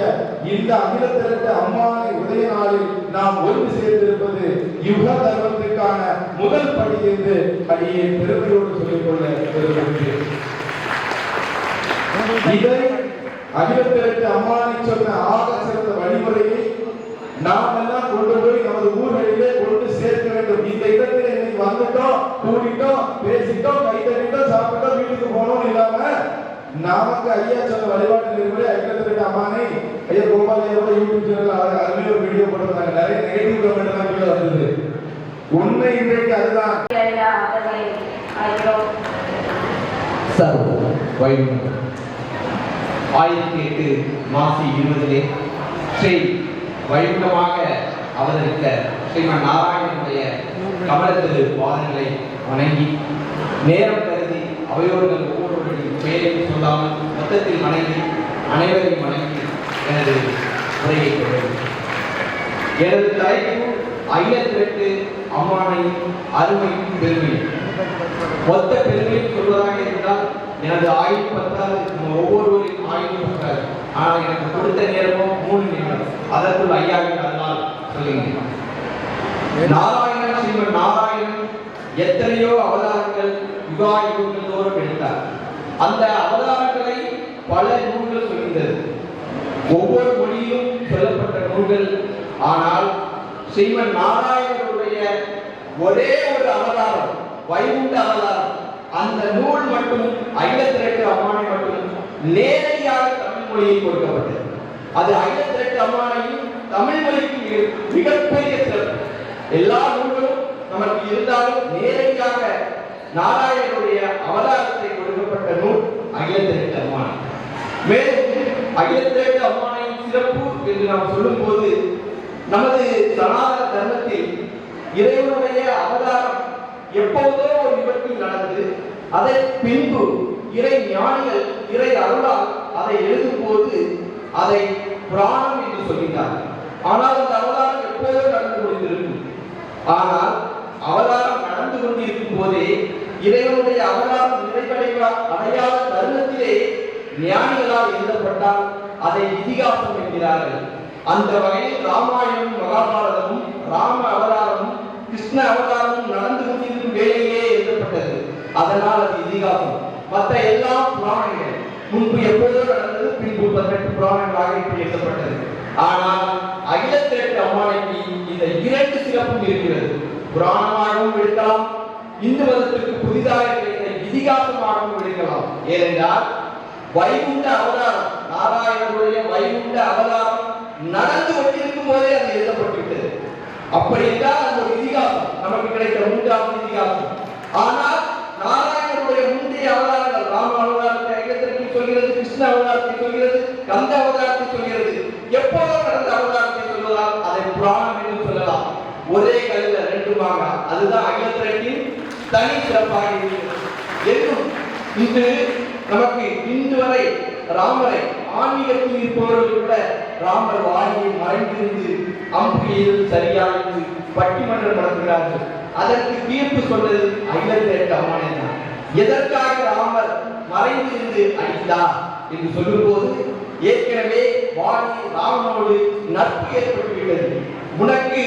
இந்த அகிலத்திரட்ட அம்மானை உதய நாளில் நாம் ஒன்று சேர்ந்திருப்பது யுக தர்மத்திற்கான முதல் படி என்று அடியை பெருமையோடு சொல்லிக்கொள்ள விரும்புகிறேன். இதை அகிலத்திரட்ட அம்மானை சொன்ன ஆக சிறந்த வழிமுறையை நாம் எல்லாம் கொண்டு போய் நமது ஊர்களிலே கொண்டு சேர்க்க வேண்டும். இந்த இடத்துல இன்னைக்கு வந்துட்டோம், கூடிட்டோம், பேசிட்டோம், கை தட்டிட்டோம், சாப்பிட்டோம், வீட்டுக்கு போனோம் இல்லாம நமக்கு ஐயா சொன்ன வழிபாட்டு நெறிமுறை அகிலத்திரட்ட அம்மானை ஐயா கோபாலையோட யூடியூப் சேனல் அருமையாக ஒரு வீடியோ போட்டிருந்தாங்க. நிறைய நெகட்டிவ் கமெண்ட் எல்லாம் கீழே வந்தது. உண்மை இன்றைக்கு அதுதான். சார் 1008 மாசி 20 ஸ்ரீ வைகுண்டமாக அவதரித்த ஸ்ரீமன் நாராயணனுடைய கமலத்திரு பாதங்களை வணங்கி நேரம் கருதி அவையோர்கள் ஒவ்வொருவருடைய பெயரையும் சொல்லாமல் மொத்தத்தில் வணங்கி அனைவரையும் வணங்கி எனது உரையை தொடரும். எனது தலைப்பு அகிலத்திரட்டு அம்மானையும் அருமையும் பெருமையும். மொத்த பெருமையும் சொல்வதாக இருந்தால் எனது ஆயுள் பத்தாது, ஒவ்வொருவரின் ஆயுள் பத்தாது. ஆனால் எனக்கு கொடுத்த நேரமோ 3 நிமிடம். அதற்குள் ஐயாவின் அதனால் சொல்லுகிறேன். நாராயணன் ஸ்ரீமன் நாராயணன் எத்தனையோ அவதாரங்கள் யுகாயுகங்கள் தோறும் எடுத்தார். அந்த அவதாரங்களை பல நூல்கள் சொல்கின்றது. ஒவ்வொரு மொழியிலும் சொல்லப்பட்ட நூல்கள். ஆனால் ஸ்ரீமன் நாராயணனுடைய ஒரே ஒரு அவதாரம் வைகுண்ட அவதாரம், அந்த நூல் மட்டும் அகிலத்திரட்டு அம்மானை மட்டும் நேரடியாக தமிழ் மொழியில் கொடுக்கப்பட்டது. அது அகிலத்திரட்டு அம்மானையும் தமிழ் மொழிக்கு மிகப்பெரிய சிறப்பு. எல்லா நூல்களும் நமக்கு இருந்தாலும் நேரடியாக நாராயணனுடைய அவதாரத்தை கொடுக்கப்பட்ட நூல் அகிலத்திரட்டு அம்மானை. மேலும் அகிலத்திரட்டு அம்மானையின் சிறப்பு என்று நாம் சொல்லும் போது நமது சனாதன தர்மத்தில் இறைவனுடைய அவதாரம் எப்போதோ ஒரு விபத்தில் நடந்து அதை பின்பு இறை ஞானிகள் இறை அருளால் அதை எழுதும் போது அதை புராணம் என்று சொல்கிறார்கள். ஆனால் அந்த அவதாரம் எப்போதோ நடந்து கொண்டிருக்கும். ஆனால் அவதாரம் நடந்து கொண்டிருக்கும் போதே இறைவனுடைய அவதாரம் அடையாத தருணத்திலே ஞானிகளால் எழுதப்பட்டால் அதை இதிகாசம் என்கிறார்கள். அந்த வகையில் ராமாயணமும் மகாபாரதமும் ராம அவதாரமும் கிருஷ்ண அவதாரமும் நடந்து கொண்டிருக்கும் வேலையிலே எழுதப்பட்டது. அதனால் அது இதிகாசம். மற்ற எல்லா புராணங்கள் முன்பு எப்போதோ நடந்தது, பின்பு 18 புராணங்களாக இப்படி எழுதப்பட்டது. ஆனால் அகிலத்திரட்டு அம்மானைக்கு இந்த 2 சிறப்பும் இருக்கிறது. புராணமாகவும் எடுக்கலாம், இந்து மதத்திற்கு புதிதாக கிடைத்த இதிகாசமாகவும் எடுக்கலாம். ஏனென்றால் வைகுண்ட அவதாரம், நாராயணனுடைய வைகுண்ட அவதாரம் நடந்து கொண்டிருக்கும் போதே அது எழுதப்பட்டுவிட்டது. அப்படி என்றால் அது ஒரு இதிகாசம், நமக்கு கிடைத்த 3வது இதிகாசம். ஆனால் நாராயணனுடைய முந்தைய அவதாரங்கள், ராம அவதாரத்தை அகிலத்திற்கு சொல்கிறது, கிருஷ்ண அவதாரத்தை சொல்கிறது, கந்த அவதாரத்தை சொல்கிறது. எப்போதோ நடந்த அவதாரத்தை சொல்வதால் அதை புராணம் என்று சொல்லலாம். ஒரே கல்ல 2 மாங்கா, அதுதான் அகிலத்திரட்டின் தனி சிறப்பாக இருக்கிறது. என்றும் இன்று நமக்கு இன்று வரை ராமரை ஆன்மீகத்தில் இருப்பவர்கள் கூட ராமர் வாணியை மறைந்திருந்து அம்பு எய்து சரியாக பட்டிமன்றம் நடத்துகிறார்கள். அதற்கு தீர்ப்பு சொன்னது அகிலத்திரட்டு அம்மானை தான். எதற்காக ராமர் மறைந்திருந்து அடித்தார் என்று சொல்லும் போது, ஏற்கனவே வாணி ராமனோடு நட்பு ஏற்பட்டுவிட்டது. உனக்கு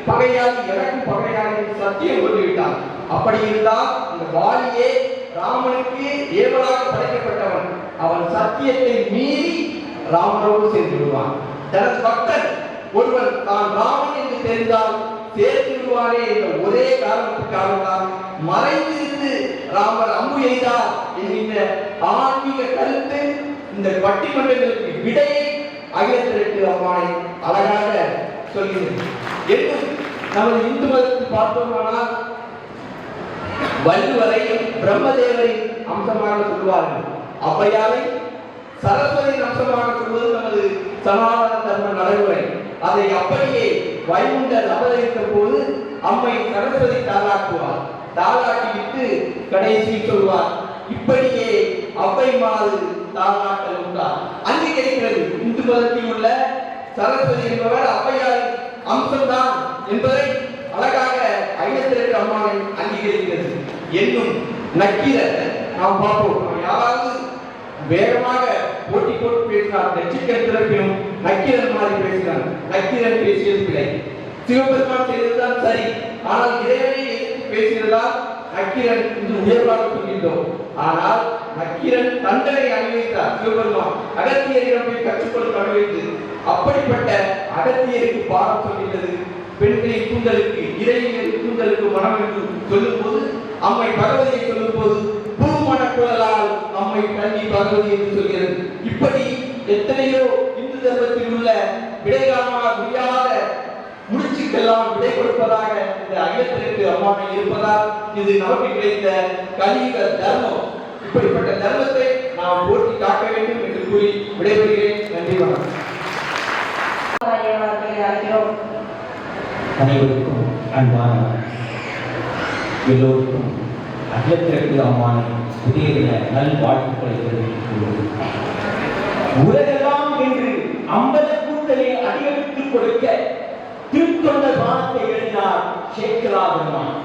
பகையாகி எனக்கு பகையாகி சத்தியம் கொண்டுவிட்டார். அப்படி இருந்தால் இந்த வாலியே ராமனுக்கு ஏவலாக படைக்கப்பட்டவன், அவன் சத்தியத்தை மீறி ராமனோடு சேர்ந்து விடுவான். தனது பக்தன் ஒருவன் தான் ராமன் என்று தெரிந்தால் சேர்த்து விடுவானே என்ற ஒரே காரணத்துக்காக தான் மறைந்திருந்து ராமர் அம்பு எய்தார் என்கின்ற ஆன்மீக கருத்து இந்த பட்டிமன்றங்களுக்கு விடையை அகிலத்திரட்டு அம்மானை அழகாக சொல்கிறது. என்று நமது இந்து மதத்தில் பார்த்தோமானால் வள்ளுவரை பிரம்மதேவரின் அம்சமாக சொல்வார்கள், ஔவையாரை சரஸ்வதியின் அம்சமாக சொல்வது நமது சனாதன தர்ம நடைமுறை. அதை அப்படியே வைகுண்டர் அவதரித்த போது அம்மை சரஸ்வதி தாளாட்டுவார், தாளாட்டிவிட்டு கடைசியில் சொல்வார், இப்படியே அவ்வை மாது தாளாட்டல் உண்டார். அங்கீகரிக்கிறது இந்து மதத்தில் உள்ள சரஸ்வதி என்பவர் ஔவையாரின் அம்சம்தான் என்பதை அழகாக அகிலத்திரட்டு அம்மாவை அங்கீகரிக்கிறது. என்னும் நக்கீரர் நாம் பார்ப்போம். யாராவது வேகமாக போட்டி போட்டு பேசினார், நெற்றிக்கண் திறப்பினும் நக்கீரன் மாதிரி பேசினார். நக்கீரன் பேசியது பிழை, சிவபெருமான் செய்ததுதான் சரி. ஆனால் இறைவனை எதிர்த்து பேசியதால் நக்கீரன் இன்று உயர்வாக சொல்கின்றோம். ஆனால் நக்கீரன் தண்டனை அனுபவித்தார். சிவபெருமான் அகத்தியரிடம் போய் கற்றுக்கொள்ள அனுபவித்து, அப்படிப்பட்ட அகத்தியருக்கு பாடம் சொல்கிறது. பெண்களின் கூந்தலுக்கு இறைவனின் கூந்தலுக்கு மனம் என்று சொல்லும் போது, அம்மை பகவதியை சொல்லும் போது பூமண குழலால் அம்மை கண்ணி பகவதி என்று சொல்கிறது. இப்படி எத்தனையோ இந்து தர்மத்தில் உள்ள விடை காண முடியாத முடிச்சுக்கெல்லாம் விடை கொடுப்பதாக இந்த அகிலத்திரட்டு அம்மாவை இருப்பதால் இது நமக்கு கிடைத்த கலியுக தர்மம். இப்படிப்பட்ட தர்மத்தை நாம் போட்டி காக்க வேண்டும் என்று கூறி விடைபெறுகிறேன். நன்றி, வணக்கம். அனைவருக்கும் அன்பான எல்லோருக்கும் அகிலத்திரட்டு அம்மானை புதிய தின நல்வாழ்த்துக்களை தெரிவித்துக் கொள்வோம். உலகெல்லாம் என்று அம்பல கூட்டலை அதிகரித்துக் கொடுக்க திருத்தொண்டர் வானத்தை எழுதினார் சேக்கலா பெருமான்.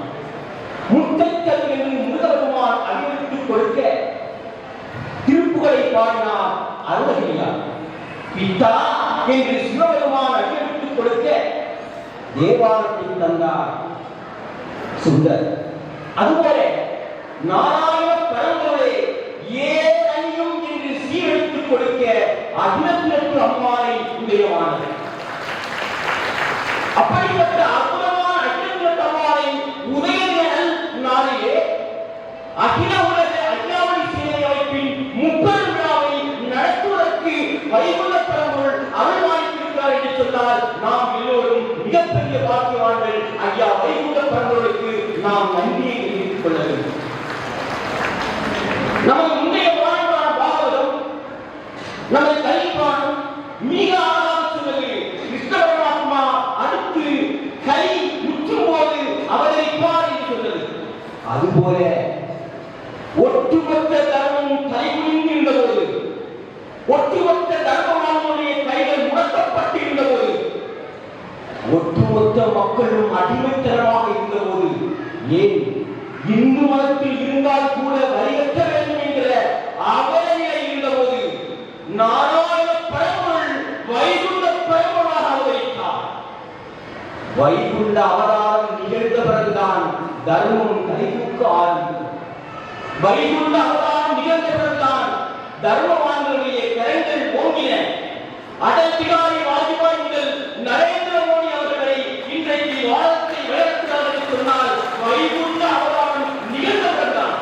முத்தக்கல் என்று முருகபெருமான் அதிகரித்துக் கொடுக்க திருப்புகளை பாடினார் அருணகிரியார். பித்தா என்று சிவபெருமான் அதிகரித்துக் கொடுக்க தேவாரத்தை தந்தார் சுந்தர். அதுபோல நாராயண பரம்பரை ஏழையும் என்று சீரழித்துக் கொடுக்க அகிலத்திரட்டு அம்மானை உதயமானது. அப்படிப்பட்ட அற்புதமான அகிலத்திரட்டு அம்மானை உதய நாளிலே அகில உலக அகிலாவணி சேவை அமைப்பின் 30 விழாவை நடத்துவதற்கு வைகுண்ட பரம்பொருள் அருள்வாய்த்திருக்கிறார் என்று சொன்னால் நாம் எல்லோரும் மிகப்பெரிய பாக்கியவான்கள். ஐயா வைகுண்ட பரம்பொருளுக்கு நாம் நன்றியை தெரிவித்துக் கொள்ள வேண்டும். நமது முந்தைய வாழ்வான பாகவதம், நமது கலிப்பானம் மிக ஆழமாக சொன்னது. கிருஷ்ண பரமாத்மா அடுத்து கலி முற்றும் போது அவதரிப்பார் என்று சொன்னது. அதுபோல ஒட்டுமொத்த தர்மமும் கைகுனிந்திருந்த போது, ஒட்டுமொத்த தர்மமானுடைய கைகள் முடக்கப்பட்டிருந்த போது, ஒட்டுமொத்த மக்களும் அடிமைத்தனமாக இருந்த போது, ஏன் இந்து மதத்தில் இருந்தால் கூட வரிகட்ட வேண்டும் என்கிற அவலநிலை இருந்த போது, நாராயண பரம்பொருள் வைகுண்ட பரம்பொருளாக வைகுண்ட அவதாரம் நிகழ்ந்த பிறகுதான் தர்மம் தலைமுக்கு ஆரம்பித்தது. வைகுண்ட அவதாரம் நிகழ்ந்த பிறகுதான் தர்மவான்களுடைய கரங்கள் ஓங்கின. அடல் பிகாரி வாஜ்பாய் முதல் நரேந்திர மோடி அவர்களை இன்றைக்கு வாரத்தை விளக்குகிறார் என்று சொன்னால் வைகுண்ட அவதாரம் நிகழ்ந்த பிறகுதான்.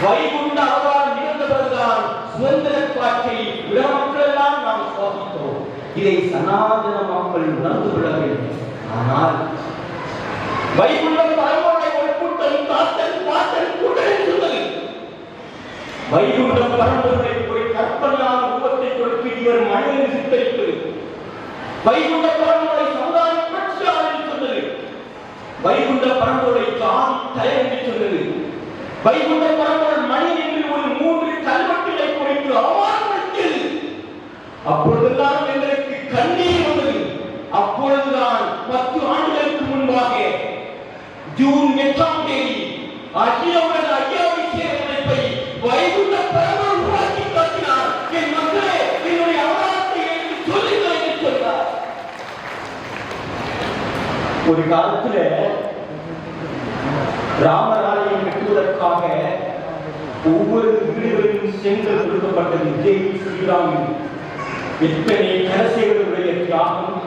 வைகுண்ட அவதாரம் நிகழ்ந்த பிறகுதான் சுதந்திர காற்றை உலக மக்கள் எல்லாம் நாம் சுவாசித்தோம். இதை சனாதன மக்கள் உணர்ந்து கொள்ள வேண்டும். ஆனால் வைகுண்டம் பரம்பரை ஒரு கூட்டம் காத்தல் பாத்தல் கூட்டம் சொன்னது. வைகுண்டம் பரம்பரை ஒரு கற்பனையான ரூபத்தை கொடுத்து இவர் மனிதனை சித்தரித்தது. வைகுண்ட பரம்பரை சமுதாய புரட்சியாளர் என்று சொன்னது. வைகுண்ட பரம்பரை ஜாதி தலைவர் என்று சொன்னது. வைகுண்ட பரம்பரை மனிதன் என்று ஒரு 3 கல்வெட்டுகளை குறித்து அவமானப்படுத்தியது. அப்பொழுதுதான் எங்களுக்கு கண்ணீர் வந்தது. அப்பொழுதுதான் 10 ஆண்டுகளுக்கு முன்பாக ஜூன் 8ஆம் தேதி அகில உலக ஐயாவை சேர்ப்பை வைகுண்ட பரம்பரை உருவாக்கி காட்டினார். என் மக்களே, என்னுடைய அவதாரத்தை எனக்கு சொல்லுங்கள் என்று சொன்னார். ஒரு காலத்துல ராமராலயம் கட்டுவதற்காக ஒவ்வொரு வீடுகளிலும் செங்கல் கொடுக்கப்பட்டது. ஜெய் ஸ்ரீராம். எத்தனை கரசேவருடைய தியாகம்,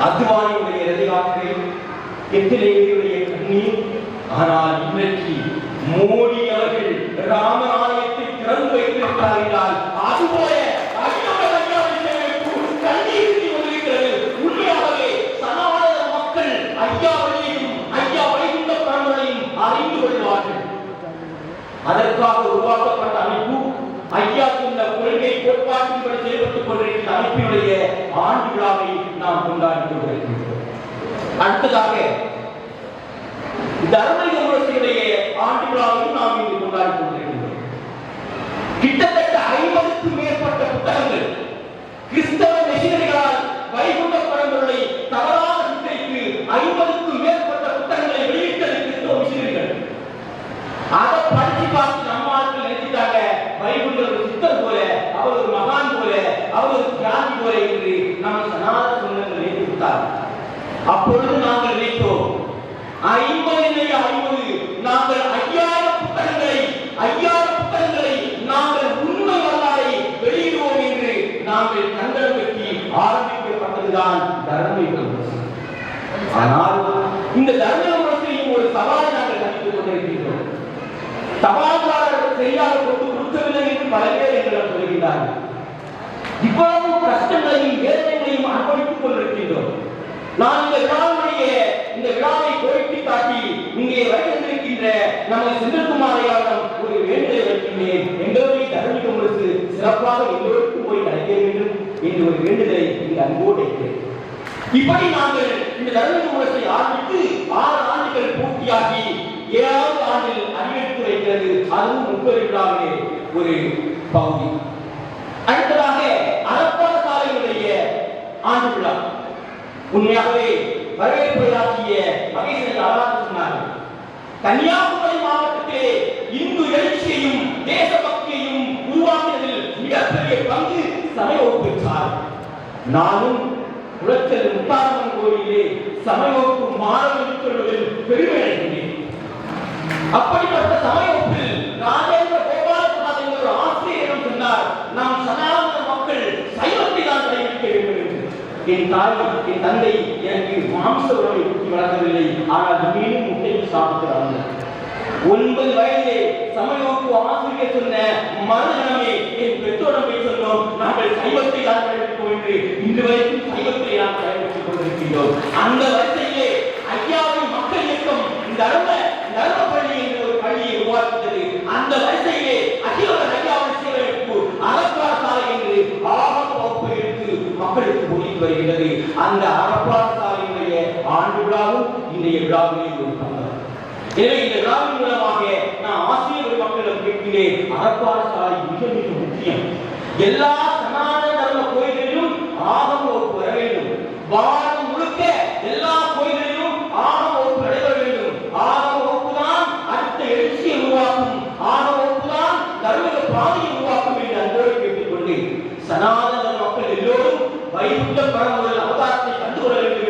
அத்வானியுடைய ரதிகாற்றை, எத்தனை பேருடைய கண்ணீர். ஆனால் இன்றைக்கு மோடி அவர்கள் ராமராலயத்தை திறந்து வைத்திருக்கிறார் என்றால் அதுபோல கண்ணீர் வந்திருக்கிறது. உண்மையாகவே சனாதன மக்கள் ஐயாவையும் ஐயா வைகுண்ட பரம்பரையும் அறிந்து கொள்வார்கள். அதற்காக உருவாக்கப்பட்ட அமைப்பு ஐயா சொன்ன கொள்கை கோட்பாட்டின்படி செயல்பட்டுக் கொண்டிருக்கிற அமைப்பினுடைய ஆண்டு விழாவை நாம் கொண்டாடி கொண்டிருக்கின்றோம். அடுத்ததாக தர்ம யூனிவர்சிட்டியுடைய ஆண்டு விழாவையும் நாம் இங்கு கொண்டாடி கொண்டிருக்கின்றோம். கிட்டத்தட்ட 50க்கும் மேற்பட்ட புத்தகங்கள் கிறிஸ்தவ மிஷனரிகளால் வைகுண்ட பரம்பரை தவறான சித்தரித்து 50க்கும் மேற்பட்ட புத்தகங்களை வெளியிட்டது கிறிஸ்தவ மிஷனரிகள். அதை படிச்சு பார்த்து நம்ம ஆட்கள் நினைச்சிட்டாங்க வைகுண்டர் ஒரு சித்தர் போல, அவர் ஒரு மகான் போல, அவர் ஒரு தியாகி போல என்று நம்ம சனாதன சொந்தங்கள் நினைத்து விட்டார். அப்பொழுது நாங்கள் நினைத்தோம் 50 நாங்கள் 5000 புத்தகங்களை நாங்கள் உண்மை வரலாறை வெளியிடுவோம் என்று நாங்கள் கண்டனம் பற்றி ஆரம்பிக்கப்பட்டதுதான் தர்ம யுனிவர்சிட்டி. ஆனால் இந்த தர்ம யுனிவர்சிட்டியும் ஒரு சவாலை நாங்கள் கண்டித்துக் கொண்டிருக்கின்றோம். தபால்காரர்கள் சரியாக கொண்டு கொடுக்கவில்லை என்று பல பேர் எங்களிடம் சொல்கிறார்கள். இவ்வளவு கஷ்டங்களையும் வேதனைகளையும் அனுபவித்துக் கொண்டிருக்கின்றோம். நான் இந்த விழாவை கோரிக்கை காட்டி இங்கே வருகின்ற நமது செந்தில்குமார் ஐயாவிடம் ஒரு வேண்டுதலை வைக்கின்றேன். எங்களுடைய தர்ம முரசு சிறப்பாக எல்லோருக்கும் போய் நடக்க வேண்டும் என்று ஒரு வேண்டுதலை இங்கு அன்போடு வைக்கிறேன். இப்படி நாங்கள் இந்த தர்ம முரசை ஆரம்பித்து 6 ஆண்டுகள் பூர்த்தியாகி 7வது ஆண்டில் அறிவித்து வைக்கிறது. அதுவும் 30 விழாவிலே ஒரு பகுதி. அடுத்ததாக அரப்பான சாலைகளுடைய ஆண்டு விழா. உண்மையாகவே வரவேற்புரையாற்றிய மகேசன் அழகாக சொன்னார்கள். கன்னியாகுமரி மாவட்டத்திலே இந்து எழுச்சியையும் தேசபக்தியையும் உருவாக்குவதில் மிகப்பெரிய பங்கு சமய வகுப்பு பெற்றார். நானும் குளச்சல் முத்தாரம்மன் கோயிலே சமய வகுப்பு மாணவர்கள் சொல்வதில் பெருமை அடைகின்றேன். அப்படிப்பட்ட சமய வகுப்பில் ராஜேந்திர கோபாலபிரசாத் என்ற ஒரு ஆசிரியரிடம் சொன்னார், நாம் சனாதன மக்கள் சைவத்தை தான் கடைபிடிக்க வேண்டும் என்று. என் தாய், என் தந்தை எனக்கு மாம்ச உணவை ஊட்டி வளர்க்கவில்லை. ஆனால் மீண்டும் முட்டையை சாப்பிடுகிறார்கள். 9 வயதிலே சமய வகுப்பு ஆசிரியர் சொன்ன மறுதினமே என் பெற்றோரிடம் போய் சொன்னோம், நாங்கள் சைவத்தை தான் கடைபிடிப்போம் என்று. இன்று வரைக்கும் சைவத்தை நாம் கடைபிடித்துக் கொண்டிருக்கின்றோம். அந்த வரிசையிலே ஐயாவின் மக்கள் இயக்கம் தர்மபள்ளி என்ற ஒரு பள்ளியை உருவாக்கியது. அந்த வரிசையிலே அகில ஐயாவின் சீரமைப்பு அறப்பாட சாலை என்று ஆரம்ப வகுப்பு எடுத்து மக்களுக்கு போதித்து வருகிறது. அந்த அறப்பாட சாலையினுடைய ஆண்டு விழாவும் இன்றைய விழாவிலே ஒரு பங்கு. எனவே இந்த விழாவின் மூலமாக நான் ஆசிரியர் மக்களிடம் கேட்கிறேன், அறப்பாட சாலை மிக மிக முக்கியம். எல்லா சனாதன தர்ம கோயில்களிலும் ஆகம வகுப்பு வர வேண்டும். வாரம் முழுக்க எல்லா கோயில்களிலும் ஆகம வகுப்பு நடைபெற வேண்டும். ஆகம வகுப்பு தான் அடுத்த எழுச்சியை உருவாக்கும். ஆகம வகுப்பு தான் தர்ம பாதையை உருவாக்கும் என்று அன்போடு கேட்டுக்கொண்டு சனாதன மக்கள் எல்லோரும் வைகுண்ட பரம்பரை அவதாரத்தை கண்டுகொள்ள வேண்டும்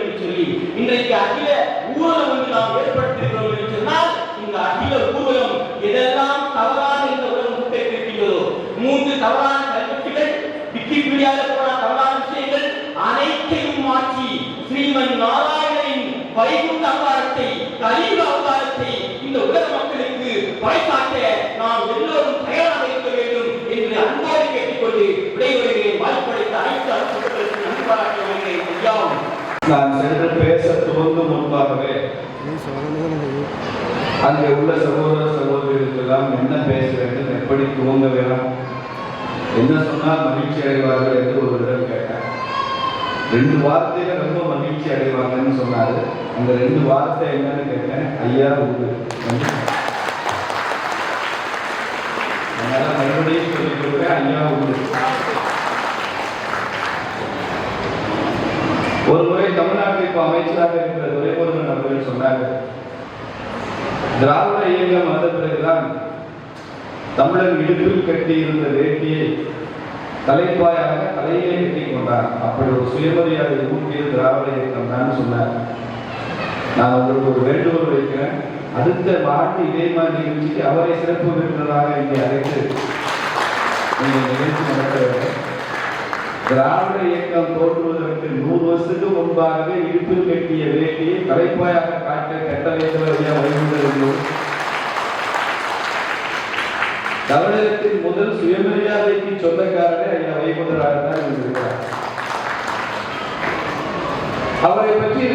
அழைத்து அனுப்புவதற்கு நன்றி பாராட்ட வருகிறேன் ஐயாவும். நான் சென்று பேச துவங்கும் முன்பாகவே அங்கே உள்ள சகோதர சகோதரிகளுக்கெல்லாம் என்ன பேச வேண்டும், எப்படி துவங்க வேணும், என்ன சொன்னால் மகிழ்ச்சி அடைவார்கள் என்று ஒருவரிடம் கேட்டேன். 2 வார்த்தையில ரொம்ப மகிழ்ச்சி அடைவாங்கன்னு சொன்னாரு. அந்த 2 வார்த்தை என்னன்னு கேட்டேன். ஐயா உண்டு. அதனால மறுபடியும் சொல்லிக் கொடுக்குறேன், ஐயா உண்டு. ஒரு முறை தமிழ்நாட்டில் இப்ப அமைச்சராக இருக்கிற துரைமுருகன் அவர்கள் சொன்னாங்க, திராவிட இயக்கம் வந்த பிறகுதான் தமிழர் இடுப்பில் கட்டி இருந்த வேட்டியை தலைப்பாயாக தலையிலே கட்டி கொண்டார். அப்படி ஒரு சுயமரியாதை ஊட்டியது திராவிட இயக்கம் தான் சொன்னார். நான் உங்களுக்கு ஒரு வேண்டுகோள் வைக்கிறேன், அடுத்த ஆண்டு இதே மாதிரி நிகழ்ச்சிக்கு அவரை சிறப்பு விருந்தினராக இங்கே அழைத்து நீங்கள் நிகழ்ச்சி நடத்த வேண்டும். திராவிட இயக்கம் தோற்றுவதற்கு 100 வருஷத்துக்கு முன்பாக இடுப்பில் கட்டிய வேட்டியை தலைப்பாயாக காட்ட கட்டளைத்தவர் ஐயா வைகுண்டர். தமிழகத்தின் முதல் சுயமரியாதைக்கு சொந்தக்காரரே ஐயா வைகுண்டராக தான் இருக்கிறார். அவரை பற்றி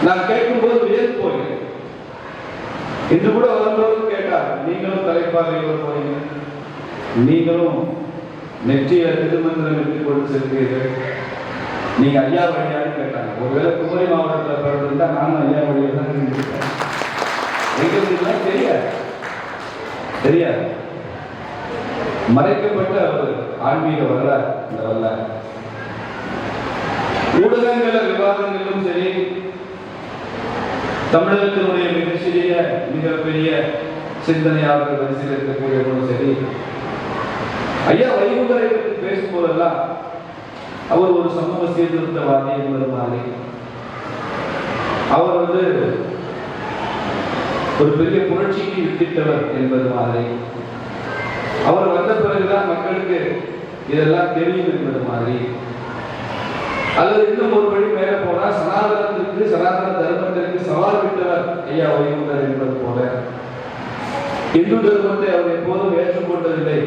நான் கேட்கும்போது வியந்து போகிறேன். இன்று கூட வரும்போது கேட்டார், நீங்களும் தலைப்பாக போறீங்க, நீங்களும் நெற்றிய திருமந்திரம் எடுத்துக் கொண்டு செல்கிறீர்கள், நீங்க ஐயா வழியான்னு கேட்டாங்க. ஒருவேளை குமரி மாவட்டத்தில் பிறந்திருந்தா நானும் ஐயா வழியாக தான் இருந்திருக்கேன். எங்களுக்கு தெரியாது. மறைக்கப்பட்ட ஒரு ஆன்மீக வரலாறு இந்த வரலாறு. ஊடகங்கள விவாதங்களிலும் சரி, தமிழகத்தினுடைய மிகச்சிறிய மிகப்பெரிய சிந்தனையாளர்கள் வரிசையில் இருக்கக்கூடியவர்களும் சரி, ஐயா வைகுண்டரை பற்றி பேசும்போதெல்லாம் அவர் ஒரு சமூக சீர்திருத்தவாதி என்பது மாதிரி, அவர் ஒரு பெரிய புரட்சிக்கு வித்திட்டவர் என்பது மாதிரி, அவர் வந்த பிறகுதான் மக்களுக்கு இதெல்லாம் தெரியும் என்பது மாதிரி, அல்லது இன்னும் ஒரு வழி மேல போனா சனாதனத்திற்கு சனாதன தர்மத்திற்கு சவால் விட்டவர் ஐயா வைகுண்டர் என்பது போல, இந்து தர்மத்தை அவர் எப்போதும் ஏற்றுக்கொண்டதில்லை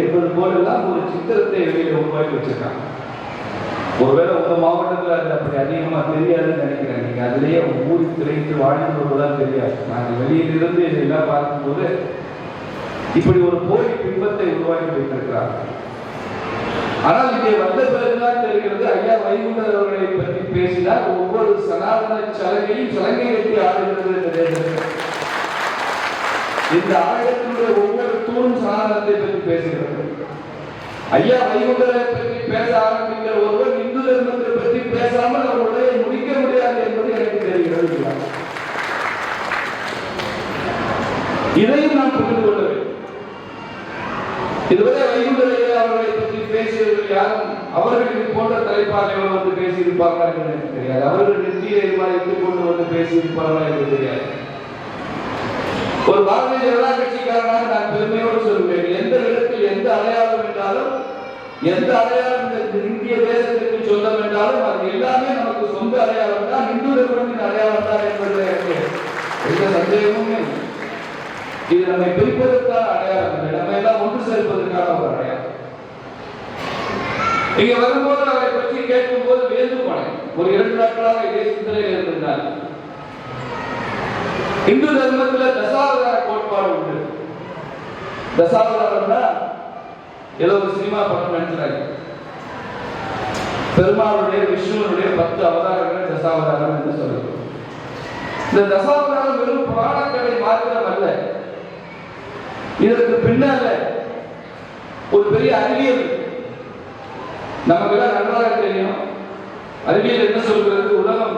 என்பது போலெல்லாம் ஒரு சித்திரத்தை வெளியில உருவாக்கி வச்சிருக்காங்க. ஒருவேளை உங்க மாவட்டத்தில் அது அப்படி அதிகமா தெரியாதுன்னு நினைக்கிறேன். நீங்க அதுலயே ஊறி திரைத்து வாழ்ந்து வருவதான் தெரியாது. நாங்கள் வெளியிலிருந்து இதெல்லாம் பார்க்கும்போது இப்படி ஒரு போலி பிம்பத்தை உருவாக்கி வைத்திருக்கிறார். ஆனால் இங்கே வந்த பிறகுதான் தெரிகிறது, ஐயா வைகுண்டர் அவர்களை பற்றி பேசினால் ஒவ்வொரு சனாதன சலங்கையும் சலங்கை கட்டி ஆடுகிறது என்று, இந்த ஆலயத்தினுடைய ஒவ்வொரு தூணும் சனாதனத்தை பற்றி பேசுகிறது. ஐயா வைகுண்டரை பற்றி பேச ஆரம்பிக்கிற ஒருவர் இந்து தர்மத்தை பற்றி பேசாமல் அவருடைய முடிக்க முடியாது என்பது எனக்கு தெரிகிறது. இதையும் நான் புரிந்து கொள்ள வேண்டும். இதுவரை வைகுண்டரை அவர்களை பற்றி பேசியவர்கள் யாரும் அவர்களுக்கு போன்ற தலைப்பாகைகள் பேசியிருப்பார்கள் எனக்கு தெரியாது. அவர்கள் நெற்றியை எடுத்துக் கொண்டு பேசியிருப்பார்கள் எனக்கு தெரியாது. ஒரு பாரதிய ஜனதா கட்சிக்காரனாக நான் பெருமையோடு சொல்வேன், எந்த இடத்தில் எந்த அடையாளம் என்றாலும், எந்த அடையாளம் இந்திய தேசத்திற்கு சொந்தம் என்றாலும் அது எல்லாமே நமக்கு சொந்த அடையாளம் தான், இந்து தர்மத்தின் அடையாளம் தான் என்பது எனக்கு எந்த சந்தேகமுமே. இது நம்மை பிரிப்பதற்கான அடையாளம் இல்லை, நம்ம எல்லாம் ஒன்று சேர்ப்பதற்கான ஒரு அடையாளம். இங்க வரும்போது அவரை பற்றி கேட்கும் போது வியந்து போனேன். ஒரு 2 நாட்களாக இதே சிந்தனையில் இருந்திருந்தார். இந்து தர்மத்துல தசாவதார கோட்பாடு உண்டு. தசாவதாரம்னா ஏதோ ஒரு சினிமா படம் நினைச்சாங்க. பெருமாளுடைய விஷ்ணுனுடைய 10 அவதாரங்கள் தசாவதாரம் என்று சொல்லுவோம். இந்த தசாவதாரம் வெறும் புராணக்கதை மாத்திரம் அல்ல, இதற்கு பின்னால ஒரு பெரிய அறிவியல் நமக்கு எல்லாம் நன்றாக தெரியும். அறிவியல் என்ன சொல்கிறது? உலகம்,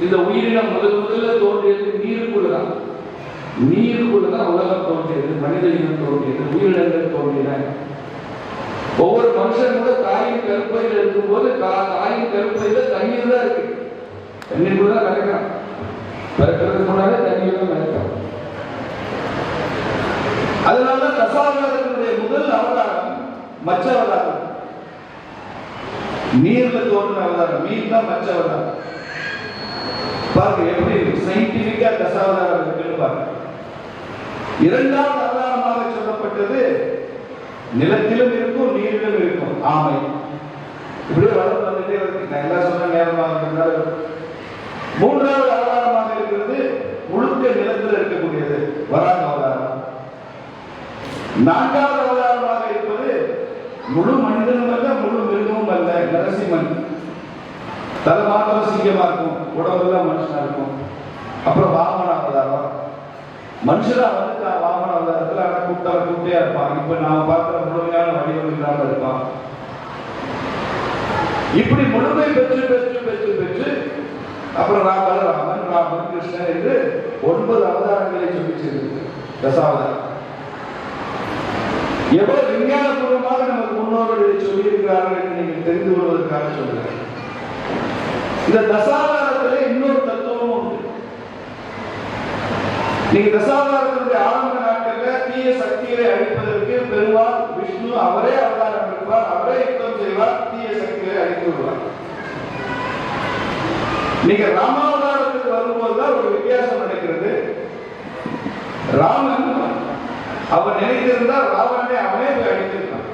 இந்த உயிரினம் முதல்ல தோன்றியது நீருக்குள்ளதான். நீருக்குள்ளதான் உலகம் தோன்றியது, மனித இனம் தோன்றியது, உயிரினங்கள் தோன்றின. ஒவ்வொரு மனுஷன் கூட தாயின் கருப்பையில் இருக்கும்போது தாயின் கருப்பையில தண்ணீர் தான் இருக்கு. தண்ணீர் கூட தான் கலக்கிறான். பிறக்கிறதுக்கு முன்னாலே தண்ணீர் தான் கலக்கிறான். அதனால தசாவதாரத்தினுடைய முதல் அவதாரம் மச்ச அவதாரம். நீர்ல தோன்றின அவதாரம், நீர் தான் மச்ச அவதாரம். பாருங்க எப்படி சயின்டிபிக்கா தசாவதாரம் இருக்குன்னு பாருங்க. 2வது அவதாரமாக சொல்லப்பட்டது நிலத்திலும் இருக்கும் நீரிலும் இருக்கும். ஆமை. இப்படியே வளர்ந்து வந்துட்டே இருக்கு. நான் எல்லாம் சொன்ன நேரமாக இருக்கிறதுனால மூன்றாவது அவதாரமாக இருக்கிறது முழுக்க நிலத்தில் இருக்கக்கூடியது வராக அவதாரம். நான்காவது அவதாரமாக இருப்பது முழு மனிதனும் அல்ல, முழு மிருகமும் அல்ல, நரசிம்மன். தலை மாத்திரம் சிங்கமா இருக்கும், உடம்பெல்லாம் மனுஷனா இருக்கும். அப்புறம் வாமன அவதாரம். மனுஷனா வந்து வாமன அவதாரத்துல ஆனா கூட்டையா இருப்பான். இப்ப நாம பார்க்கிற முழுமையான வடிவம் இல்லாமல் இருப்பான். இப்படி முழுமை பெற்று பெற்று பெற்று பெற்று அப்புறம் ராமன் ராமன் கிருஷ்ணன் என்று 9 அவதாரங்களை சொல்லிச்சிருக்கு. தசாவதாரம் எவ்வளவு விஞ்ஞானபூர்வமாக நமக்கு முன்னோர்கள் சொல்லியிருக்கிறார்கள் என்று நீங்கள் தெரிந்து கொள்வதற்காக சொல்கிறேன். இந்த தசாவதாரத்திலே இன்னொரு தத்துவமும் உண்டு. நீங்க தசாவதாரத்தினுடைய ஆரம்ப நாட்கள்ல தீய சக்திகளை அழிப்பதற்கு பெருமாள் விஷ்ணு அவரே அவதாரம் எடுப்பார், அவரே யுத்தம் செய்வார், தீய சக்திகளை அழித்து விடுவார். நீங்க ராமாவதாரத்துக்கு வரும்போதுதான் ஒரு வித்தியாசம் நடக்கிறது. ராமன் அவர் நினைத்திருந்தால் ராவணனை அவனே போய் அழித்திருந்தான்.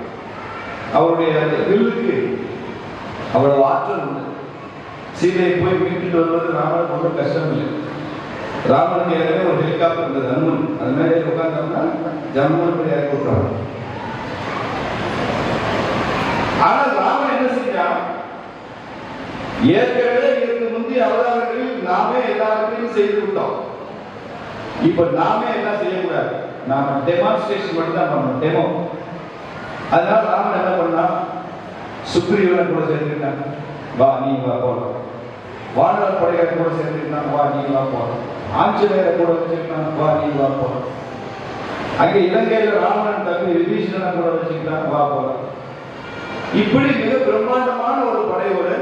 அவருடைய அந்த வில்லுக்கு அவ்வளவு ஆற்றல் உண்டு. சீதையை போய் மீட்டுட்டு வருவது ராமனுக்கு ஒன்றும் கஷ்டம் இல்லை. ராமனுக்கு ஏற்கனவே ஒரு ஹெலிகாப்டர் இருந்தது, ஹனுமன். அது மேலே உட்கார்ந்தோம்னா ஜம்முன்னு போய் இறக்கி விட்டுறாங்க. ஆனால் ராமன் என்ன செஞ்சான்? ஏற்கனவே இதற்கு முந்தைய அவதாரங்களில் நாமே எல்லாத்தையும் செய்து விட்டோம். இப்ப நாமே எல்லாம் செய்யக்கூடாது, நாம டெமான்ஸ்ட்ரேஷன் மட்டும் தான் பண்ணணும், டெமோ. அதனால ராமன் என்ன பண்ணா, சுக்ரீவனை கூட சேர்த்துக்கிட்டான், வா நீ வா போலாம். வானர படைகளை கூட சேர்த்துக்கிட்டான், வா நீ வா போலாம். ஆஞ்சநேயரை கூட வச்சுக்கிட்டான், வா நீ வா போலாம். அங்கே இலங்கையில ராமன் தம்பி விபீஷணனை கூட வச்சுக்கிட்டான், வா போலாம். இப்படி மிக பிரம்மாண்டமான ஒரு படையோடு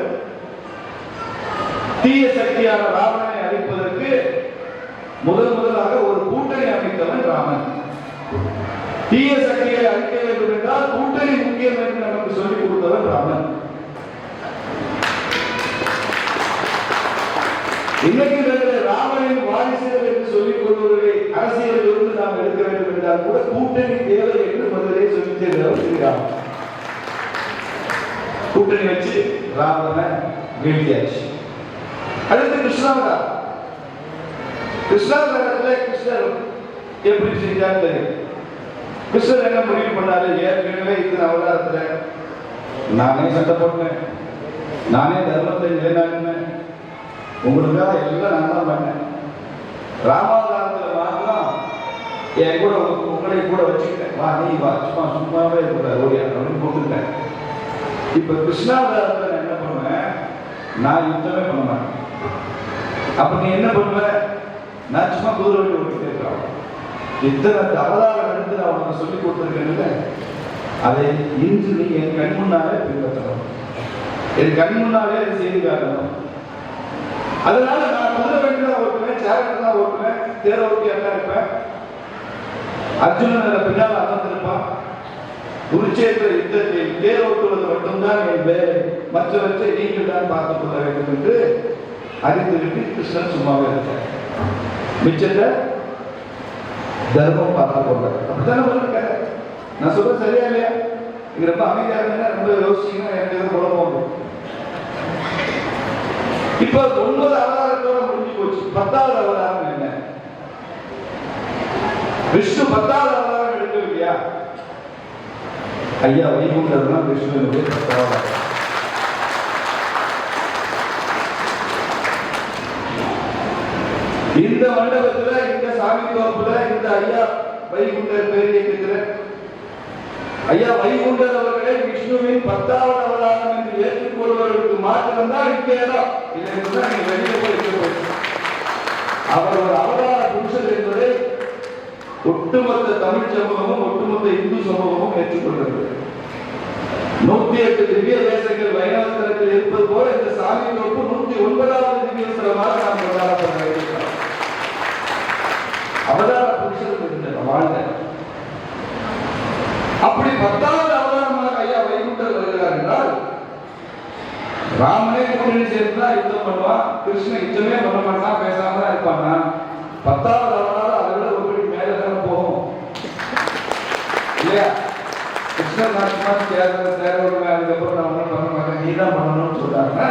தீய சக்தியான ராவணனை அழிப்பதற்கு முதலாக ஒரு கூட்டணி அமைத்தவன் ராமன். தீய சக்தியை அழிக்க வேண்டும் என்றால் கூட்டணி முக்கியம் என்று நமக்கு சொல்லிக் கொடுத்தவன் ராமன். இன்னைக்கு ராமனின் வாரிசுகள் என்று சொல்லிக் கொள்வதை அரசியலில் இருந்து நாம் எடுக்க வேண்டும் என்றால் கூட கூட்டணி தேவை என்று முதலே சொல்லி சேர்ந்தவர் ஸ்ரீராமன். கூட்டணி வச்சு ராவணனை வீழ்த்தியாச்சு. அடுத்து கிருஷ்ணாவதாரம். கிருஷ்ணாவதாரத்துல கிருஷ்ணர் எப்படி செஞ்சார் தெரியும். கிருஷ்ணர் என்ன முடிவு பண்ணாரு? ஏற்கனவே இந்த அவதாரத்துல நானே சண்டை போட்டேன், நானே தர்மத்தை நிலைநாட்டினேன், உங்களுக்காக எல்லாம் நான் தான் பண்ணேன். ராமாவதாரத்துல வாங்கலாம் என் கூட உங்களை கூட வச்சுக்கிட்டேன், வா நீ வா, சும்மாவே இருக்கக்கூடாது ஓடியா அப்படின்னு போட்டுட்டேன். இப்ப கிருஷ்ணாவதாரத்துல நான் என்ன பண்ணுவேன்? நான் யுத்தமே பண்ண மாட்டேன். அப்ப நீ என்ன பண்ணுவ? நான் சும்மா குதிரை வண்டி ஓட்டிட்டு இருக்கிறான். இத்தனை அவதாரம் எடுத்து நான் உனக்கு சொல்லிக் கொடுத்துருக்கேன். அதை இன்று நீ என் கண் முன்னாலே பின்பற்றணும், என் கண் முன்னாலே அதை செய்து காட்டணும். அதனால நான் குதிரை வண்டி தான் ஓட்டுவேன், சேரட் தான் ஓட்டுவேன், தேர ஓட்டியா இருப்பேன். அர்ஜுனன் பின்னால் அமர்ந்திருப்பான். குருச்சேத்திர யுத்தத்தில் தேர் ஓட்டுவது மட்டும்தான் என் வேலை, மற்றவற்றை நீங்கள் தான் பார்த்துக் கொள்ள வேண்டும் என்று அறிந்துவிட்டு கிருஷ்ணன் சும்மாவே இருக்கார். மிச்சத்தை தர்மம் பார்த்துக் கொள்ள. அப்படித்தானே சொல்லிருக்க. நான் சொல்ல சரியா இல்லையா? இது ரொம்ப அமைதியா இருந்தா ரொம்ப யோசிச்சீங்கன்னா எனக்கு எதுவும் குழப்பம். இப்ப 9 அவதாரத்தோட முடிஞ்சு போச்சு. 10வது அவதாரம் என்ன? விஷ்ணு 10வது அவதாரம் எடுக்கவில்லையா? ஐயா வைகுண்டர் தான் விஷ்ணுவினுடைய 10வது அவதாரம். இந்த மண்டபத்துல, இந்த சாமி தோப்புல, இந்த ஐயா வைகுண்டர் பேர் இருக்கிற ஐயா வைகுண்டர் அவர்களை விஷ்ணுவின் 10வது அவதாரம் என்று ஏற்றுக்கொள்வதற்கு மாற்றம் தான் இருக்கிறதா? இல்லைன்னா நீங்க வெளியே போய் அவர் ஒரு அவதார புருஷர் என்பதை ஒட்டுமொத்த தமிழ் சமூகமும் ஒட்டுமொத்த இந்து சமூகமும் ஏற்றுக்கொள்கிறது. 108 திவ்ய தேசங்கள் வைணவத்தலத்தில் இருப்பது போல இந்த சாமி தோப்பு 109வது திவ்ய ஸ்தலமாக நாம் கொண்டாடப்படுகிறோம். அவதார புருஷர் வாழ்ந்த அப்படி 10வது அவதாரமாக ஐயா வைகுண்டர் வருகிறார் என்றால் ராமனே கூட்டணி சேர்ந்தா யுத்தம் பண்ணுவான், கிருஷ்ணன் யுத்தமே பண்ண மாட்டான், பேசாம தான் இருப்பானா. 10வது அவதாரம் அதை விட ஒரு மேல தானே போகும் இல்லையா? கிருஷ்ணராஜ்குமார் தேர்தல் அதுக்கப்புறம் நான் ஒன்றும் பண்ண மாட்டேன், நீ தான் பண்ணணும்னு சொல்றாங்கன்னா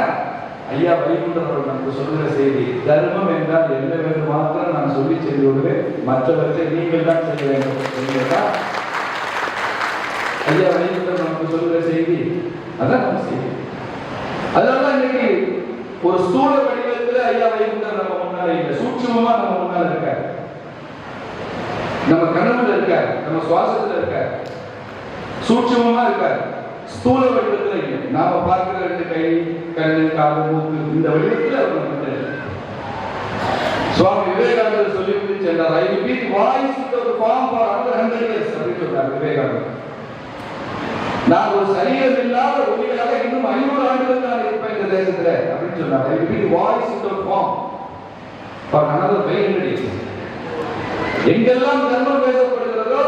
ஐயா வைகுண்டன் அவர்கள் நமக்கு சொல்லுகிற செய்தி, தர்மம் என்றால் என்ன வேண்டும் மாத்திரம் நான் சொல்லி செய்து கொள்வேன், மற்றவற்றை நீங்கள் தான் செய்ய வேண்டும் என்கிறதா ஐயா வைகுண்டன் நமக்கு சொல்லுகிற செய்தி. அதான் நம்ம செய்தி. அதனால இன்னைக்கு ஒரு ஸ்தூல வடிவத்தில் ஐயா வைகுண்டன் நம்ம முன்னால இல்லை, சூட்சுமமா நம்ம முன்னால இருக்காரு, நம்ம கனவுல இருக்காரு, நம்ம சுவாசத்துல இருக்காரு, சூட்சுமமா இருக்காரு, ஸ்தூல வடிவத்துல இல்லை. நாம பார்க்கிற ரெண்டு கை, கண்ணு, காது, மூக்கு இந்த வடிவத்தில் அவர் நம்ம சுவாமி விவேகானந்தர் சொல்லி சென்றார். I will be voice with form for another 100 years அப்படி சொல்றார் விவேகானந்தர். நான் ஒரு சரீரம் இல்லாத ஒளியாக இன்னும் 500 ஆண்டுகள் நான் இருப்பேன் இந்த தேசத்துல அப்படின்னு சொன்னார். I will be voice with form for another 500 years. எங்கெல்லாம் தர்மம் பேசப்படுகிறதோ,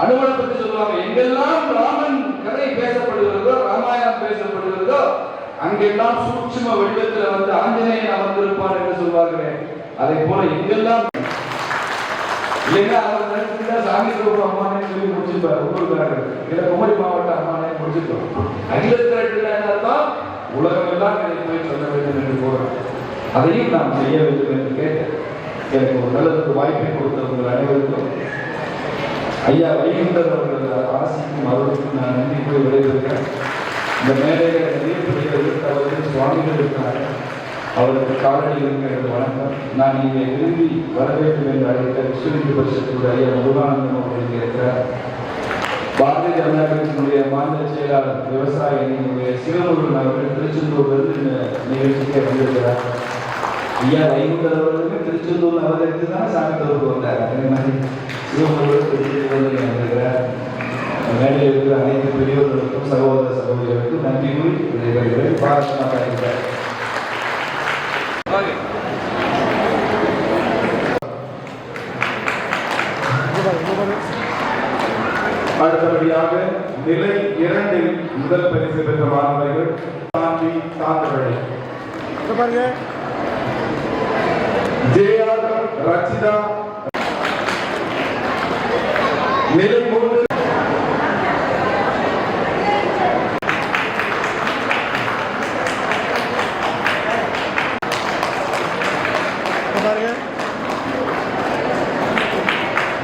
அனுமனை பற்றி சொல்லுவாங்க, எங்கெல்லாம் ராமன் கதை பேசப்படுகிறதோ, ராமாயணம் பேசப்படுகிறதோ, அங்கெல்லாம் சூட்சும வடிவத்தில் வந்து ஆஞ்சநேயன் அமர்ந்திருப்பார் என்று சொல்வார்கள். அதை போல எங்கெல்லாம் இல்லைன்னா அவர் நினைச்சிருந்தா சாமி பிரபு அம்மானே சொல்லி முடிச்சிருப்பார். ஊருக்காரர் இல்ல குமரி மாவட்ட அம்மானே முடிச்சிருப்பார். அகிலத்திரட்டில் என்ன அர்த்தம்? உலகம் எல்லாம் இதை போய் சொல்ல வேண்டும் என்று போறோம். அதையும் நாம் செய்ய வேண்டும் என்று கேட்டேன். எனக்கு ஒரு நல்லதுக்கு வாய்ப்பை கொடுத்த உங்கள் அனைவருக்கும் ஐயா வைகுண்டர் அவர்கள் ஆசிக்கும் அவருக்கும் நான் நன்றி போய் விளைவிக்கிறேன். இந்த மேடையில நிறைய பிள்ளைகள் அவர்கள் சுவாமிகள் இருக்கிறார், அவருக்கு காலடி இருக்கிறது வணக்கம். நான் இங்கே விரும்பி வரவேற்கும் என்று அழைத்த விஸ்வ பரிஷத்துடைய ஐயா முருகானந்தம் அவர்கள் இருக்கிறார். பாரதிய ஜனதா கட்சியினுடைய மாநில செயலாளர் விவசாயிகளுடைய சிவமுருகன் அவர்கள் திருச்செந்தூரிலிருந்து இந்த நிகழ்ச்சிக்கு வந்திருக்கிறார். ஐயா வைகுண்டர் அவர்களுக்கு திருச்செந்தூர் அவதரித்து தான் சாமித்தோருக்கு வந்தார். அதே மாதிரி சிவமுருகன் திருச்செந்தூர் வந்திருக்கிறார். மேடையில் இருக்கிற அனைத்து பெரியவர்களுக்கும் சகோதர சகோதரிகளுக்கும் நன்றி கூறி விடைபெறுகிறேன். பாரத் மாதா இருக்கிறார். அடுத்தபடியாக நிலை 2 முதல் பரிசு பெற்ற மாணவர்கள் சாந்தி தாந்தவழி, ஜேஆர் ரச்சிதா. நிலை 3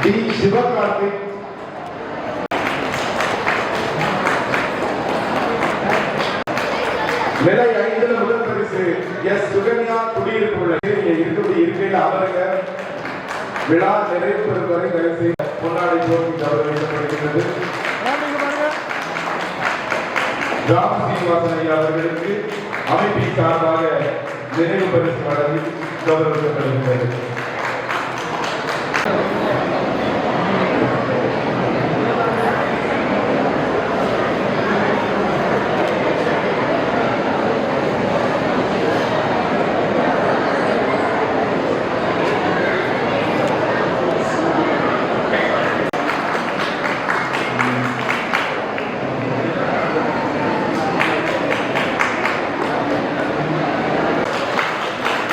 டி சிவகார்த்திக். நிலை 5 முதல் பரிசு எஸ் சுகன்யா குடியிருப்பு இருக்கையில் அமருங்க. விழா நிறைவு பெறும் வரை தயவு செய்து பொன்னாடை போட்டி கௌரவிக்கப்படுகிறது. ராம் சீனிவாசன் ஐயா அவர்களுக்கு அமைப்பின் சார்பாக நினைவு பரிசு வழங்கி கௌரவிக்கப்படுகிறது.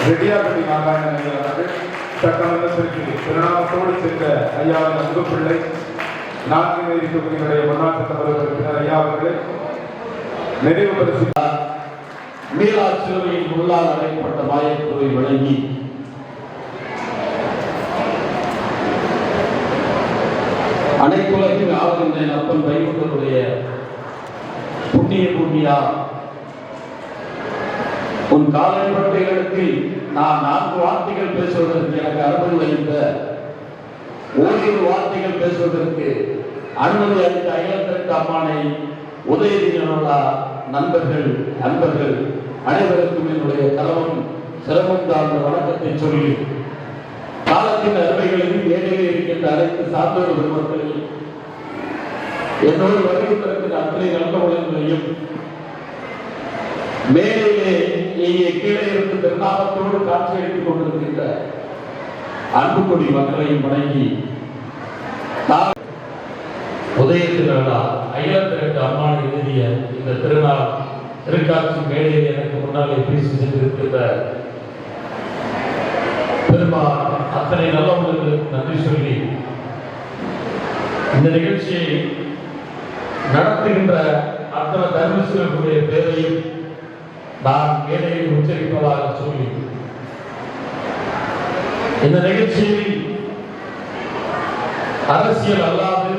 ரெட்டியார்பட்டி நாராயணன் ஐயா அவர்கள் சட்டமன்றத்திற்கு பிரணாமத்தோடு சென்ற ஐயாவின் அன்புப்பிள்ளை 4 மேரி தொகுதிகளுடைய முன்னாள் சட்டமன்ற உறுப்பினர் ஐயா அவர்களை நினைவு பரிசு மீளா சிறுவையின் உள்ளால் அடைக்கப்பட்ட மாயத்துறை வழங்கி அனைத்துலகின் ஆளுகின்ற அப்பன் வைகுண்டருடைய புண்ணிய பூமியா உன் காலைப்பட்டைகளுக்கு நான் 4 வார்த்தைகள் பேசுவதற்கு எனக்கு அனுமதி அளித்த ஓரிரு வார்த்தைகள் பேசுவதற்கு அனுமதி அளித்த அகிலத்திற்கு அம்மானை உதயதினா நண்பர்கள் அன்பர்கள் அனைவருக்கும் என்னுடைய தலைவன் சிரமம் சார்ந்த வணக்கத்தை சொல்லி காலத்தின் அருமைகளையும் ஏழையில் இருக்கின்ற அனைத்து சார்ந்தோர் பெருமக்களையும் என்னோடு வருகின்ற அத்தனை நல்ல உலகங்களையும் மேலே இங்கே கீழே இருந்து பெருநாமத்தோடு காட்சி அளித்துக் கொண்டிருக்கின்ற அன்புக்குடி மக்களையும் வணங்கி உதய திருவிழா அகிலத்திற்கு அம்மான் எழுதிய இந்த திருநாள் திருக்காட்சி மேடையில் எனக்கு முன்னாலே பேசி சென்றிருக்கின்ற பெருமாள் அத்தனை நல்லவர்களுக்கு நன்றி சொல்லி இந்த நிகழ்ச்சியை நடத்துகின்ற அத்தனை தர்மேஸ்வரனுடைய பேரையும் நான் மேடையில் உச்சரிப்பதாக சொல்லி இந்த நிகழ்ச்சியில் அரசியல் அல்லாது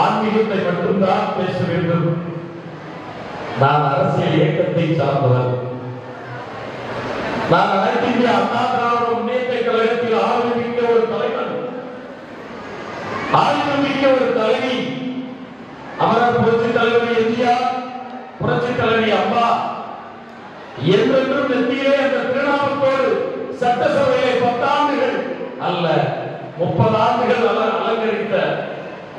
ஆன்மீகத்தை மட்டும்தான் பேச வேண்டும். நான் அரசியல் இயக்கத்தை சார்ந்தவர். நான் அனைத்து இந்திய அண்ணா திராவிட முன்னேற்ற கழகத்தில் ஆளுமிக்க ஒரு தலைவர், ஆளுமிக்க ஒரு தலைவி, அமரர் புரட்சி தலைவர் எம்ஜிஆர், புரட்சி தலைவி அம்மா என்றென்றும் நெத்தியிலே அந்த திருநாமத்தோடு சட்டசபையை 10 ஆண்டுகள் அல்ல 30 ஆண்டுகள் அலங்கரித்த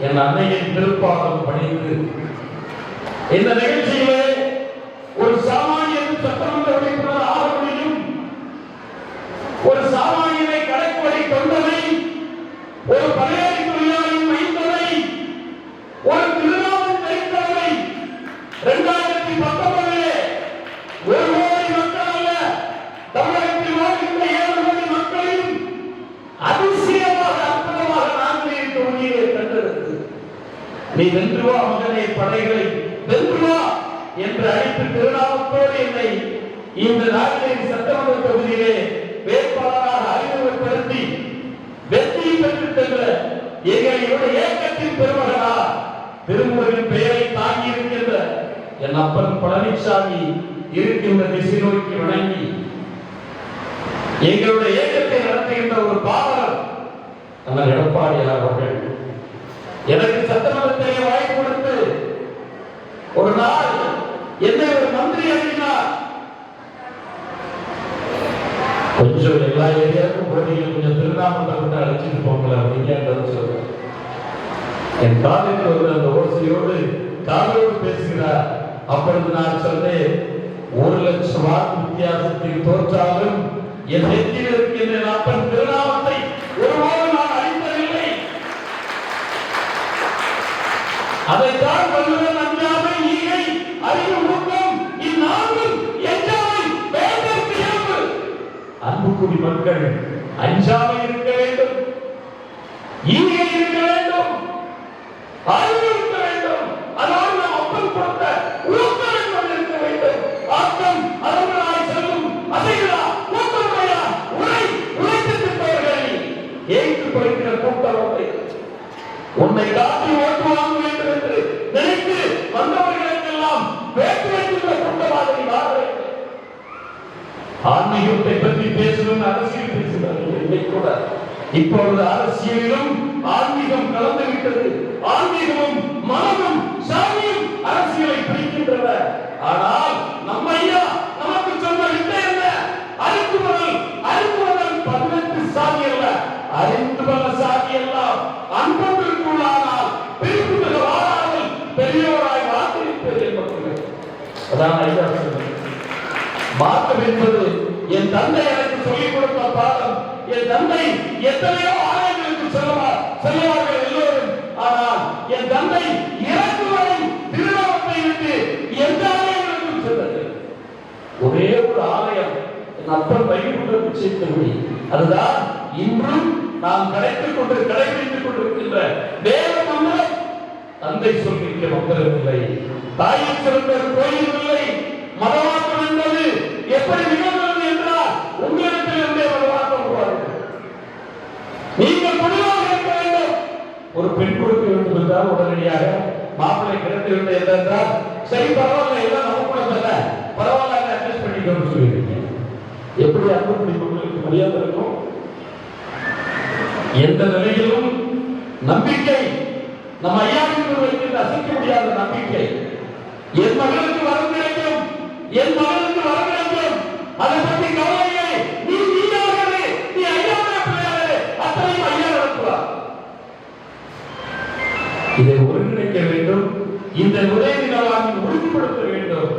என் அன்னையின் திருப்பாதம் பணிந்து இந்த நிகழ்ச்சியிலே ஒரு சாமானியன் சட்டமன்ற உறுப்பினர் ஆக முடியும், ஒரு சாமானியனை கடைக்கோடி கொண்டதை, ஒரு பழையாறை தொழிலாளியின் மைந்தனை, ஒரு திருநாமம் தைத்தவரை 2019 1 கோடி மக்கள் அல்ல, தமிழகத்தில் வாழ்கின்ற 7 கோடி மக்களையும் அதிசயமாக அற்புதமாக நான்கு தொகுதியை கண்டெடுத்து நீ வென்று வா மகனே, படைகளை வென்று வா என்று அழைத்து திருநாமத்தோடு என்னை இந்த நாட்டின் சட்டமன்ற தொகுதியிலே வேட்பாளராக அறிமுகப்படுத்தி வெற்றி பெற்று சென்ற எங்களுடைய இயக்கத்தின் பெருமகனா திருமுருகன் பெயரை தாங்கி இருக்கின்ற என் அப்பன் பழனிசாமி இருக்கின்ற திசை நோக்கி வணங்கி எங்களுடைய இயக்கத்தை நடத்துகின்ற ஒரு பாவலர் அண்ணன் எடப்பாடியார் அவர்கள் எனக்கு சட்டமன்றத்திலே வாய்ப்பு கொடுத்து ஒரு நாள் என்னை ஒரு மந்திரி அனுப்பினார். கொஞ்சம் எல்லா ஏரியாவுக்கும் போனீங்க, கொஞ்சம் திருநாமத்தை கொண்டு அழைச்சிட்டு போங்களேன் அப்படின்னு சொல்றேன். என் காலையில் வந்து அந்த ஓசையோடு காதலோடு பேசுகிறார். அப்பொழுது நான் சொன்னேன், 1 லட்சம் வாக்கு வித்தியாசத்தில் தோற்றாலும் என் நெற்றியில் இருக்கின்ற அப்பன் திருநாமத்தை ஒருபோது நான் அழித்ததில்லை. அதைத்தான் வள்ளுவன் அஞ்சாமை, ஈகை, அறிவு, ஊக்கம் இந்நான்கும் எஞ்சாமை வேண்டற்கு இயல்பு. அன்புக்குடி மக்கள் அஞ்சாமை இருக்க வேண்டும், ஈகை இருக்க வேண்டும், அறிவு இருக்க வேண்டும், அதோடு நாம் அப்பன் கொடுத்த ஊக்கம் என்பது இருக்க வேண்டும். ஆக்கம் அளவுகளாய் செல்லும் அசைகளா ஊக்கமுடையா உழைத்து திட்டவர்களை ஏற்று படிக்கிற கூட்டத்தை உன்னை காட்டி ஓட்டு வாங்க வேண்டும் என்று நினைத்து வந்தவர்களுக்கெல்லாம் வேட்டு வைக்கின்ற கூட்டமாக நீ வாழ வேண்டும். ஆன்மீகத்தை பற்றி பேசணும், அரசியல் பேசுகிறார்கள். இன்னைக்கு கூட இப்பொழுது அரசியலிலும் ஆன்மீகம் கலந்து விட்டது. ஆன்மீகமும் மனமும் சாமியும் அரசியலை பிடிக்கின்றன. ஆனால் நம்ம ஐயா நமக்கு சொன்ன வித்தை என்ன? அறிந்துவதல் 18 சாதி அல்ல, அறிந்துவத சாதி எல்லாம் அன்பொன்றுக்குள்ளானால் பிரிப்புகள் வாழாமல் பெரியோராய் வாழ்ந்திருப்பது என்பது. அதான் ஐயா சொன்னது. மாற்றம் என்பது என் தந்தை எனக்கு சொல்லிக் கொடுத்த பாடம். என் தந்தை எத்தனையோ ஆலயங்களுக்கு செல்வார்கள் எல்லோரும். ஆனால் என் தந்தை இறக்கு வரை திருநாமத்தை விட்டு எந்த ஆலயங்களுக்கும் சென்றது ஒரே ஒரு ஆலயம், என் அப்பன் வைகுண்ட பிச்சைத்தபடி. அதுதான் இன்றும் நாம் கடைபிடித்துக் கொண்டிருக்கின்ற வேத மந்திரம். தந்தை சொல்லிக்க மந்திரம் இல்லை, தாயை சிறந்த கோயில் இல்லை. மதமாற்றம் என்பது எப்படி நிகழ்கிறது என்றால் உங்களிடத்தில் இருந்தே மதமாற்றம் உருவாகிறது. நீங்கள் முடிவாக இருக்க வேண்டும். ஒரு பெண் கொடுக்க வேண்டும் என்றால் உடனடியாக மாப்பிள்ளை கிடைத்து என்றால் சரி பரவாயில்ல, எல்லாம் நமக்குள்ள தர பரவாயில்ல அட்ஜஸ்ட் பண்ணிக்கணும்னு சொல்லியிருக்கீங்க. எப்படி அன்புப்படி உங்களுக்கு மரியாதை இருக்கும்? எந்த நிலையிலும் நம்பிக்கை நம்ம ஐயாவுக்கு வைக்கின்ற அசைக்க முடியாத நம்பிக்கை. என் மகளுக்கு வரம் கிடைக்கும், என் மகளுக்கு வரம் கிடைக்கும், அதை பற்றி கவலையே. நீ நீயாகவே, நீ ஐயாவுடைய பிள்ளையாகவே அத்தனையும் ஐயா நடத்துவார். இதை ஒருங்கிணைக்க வேண்டும். இந்த உதவி நலவாக்கி உறுதிப்படுத்த வேண்டும்.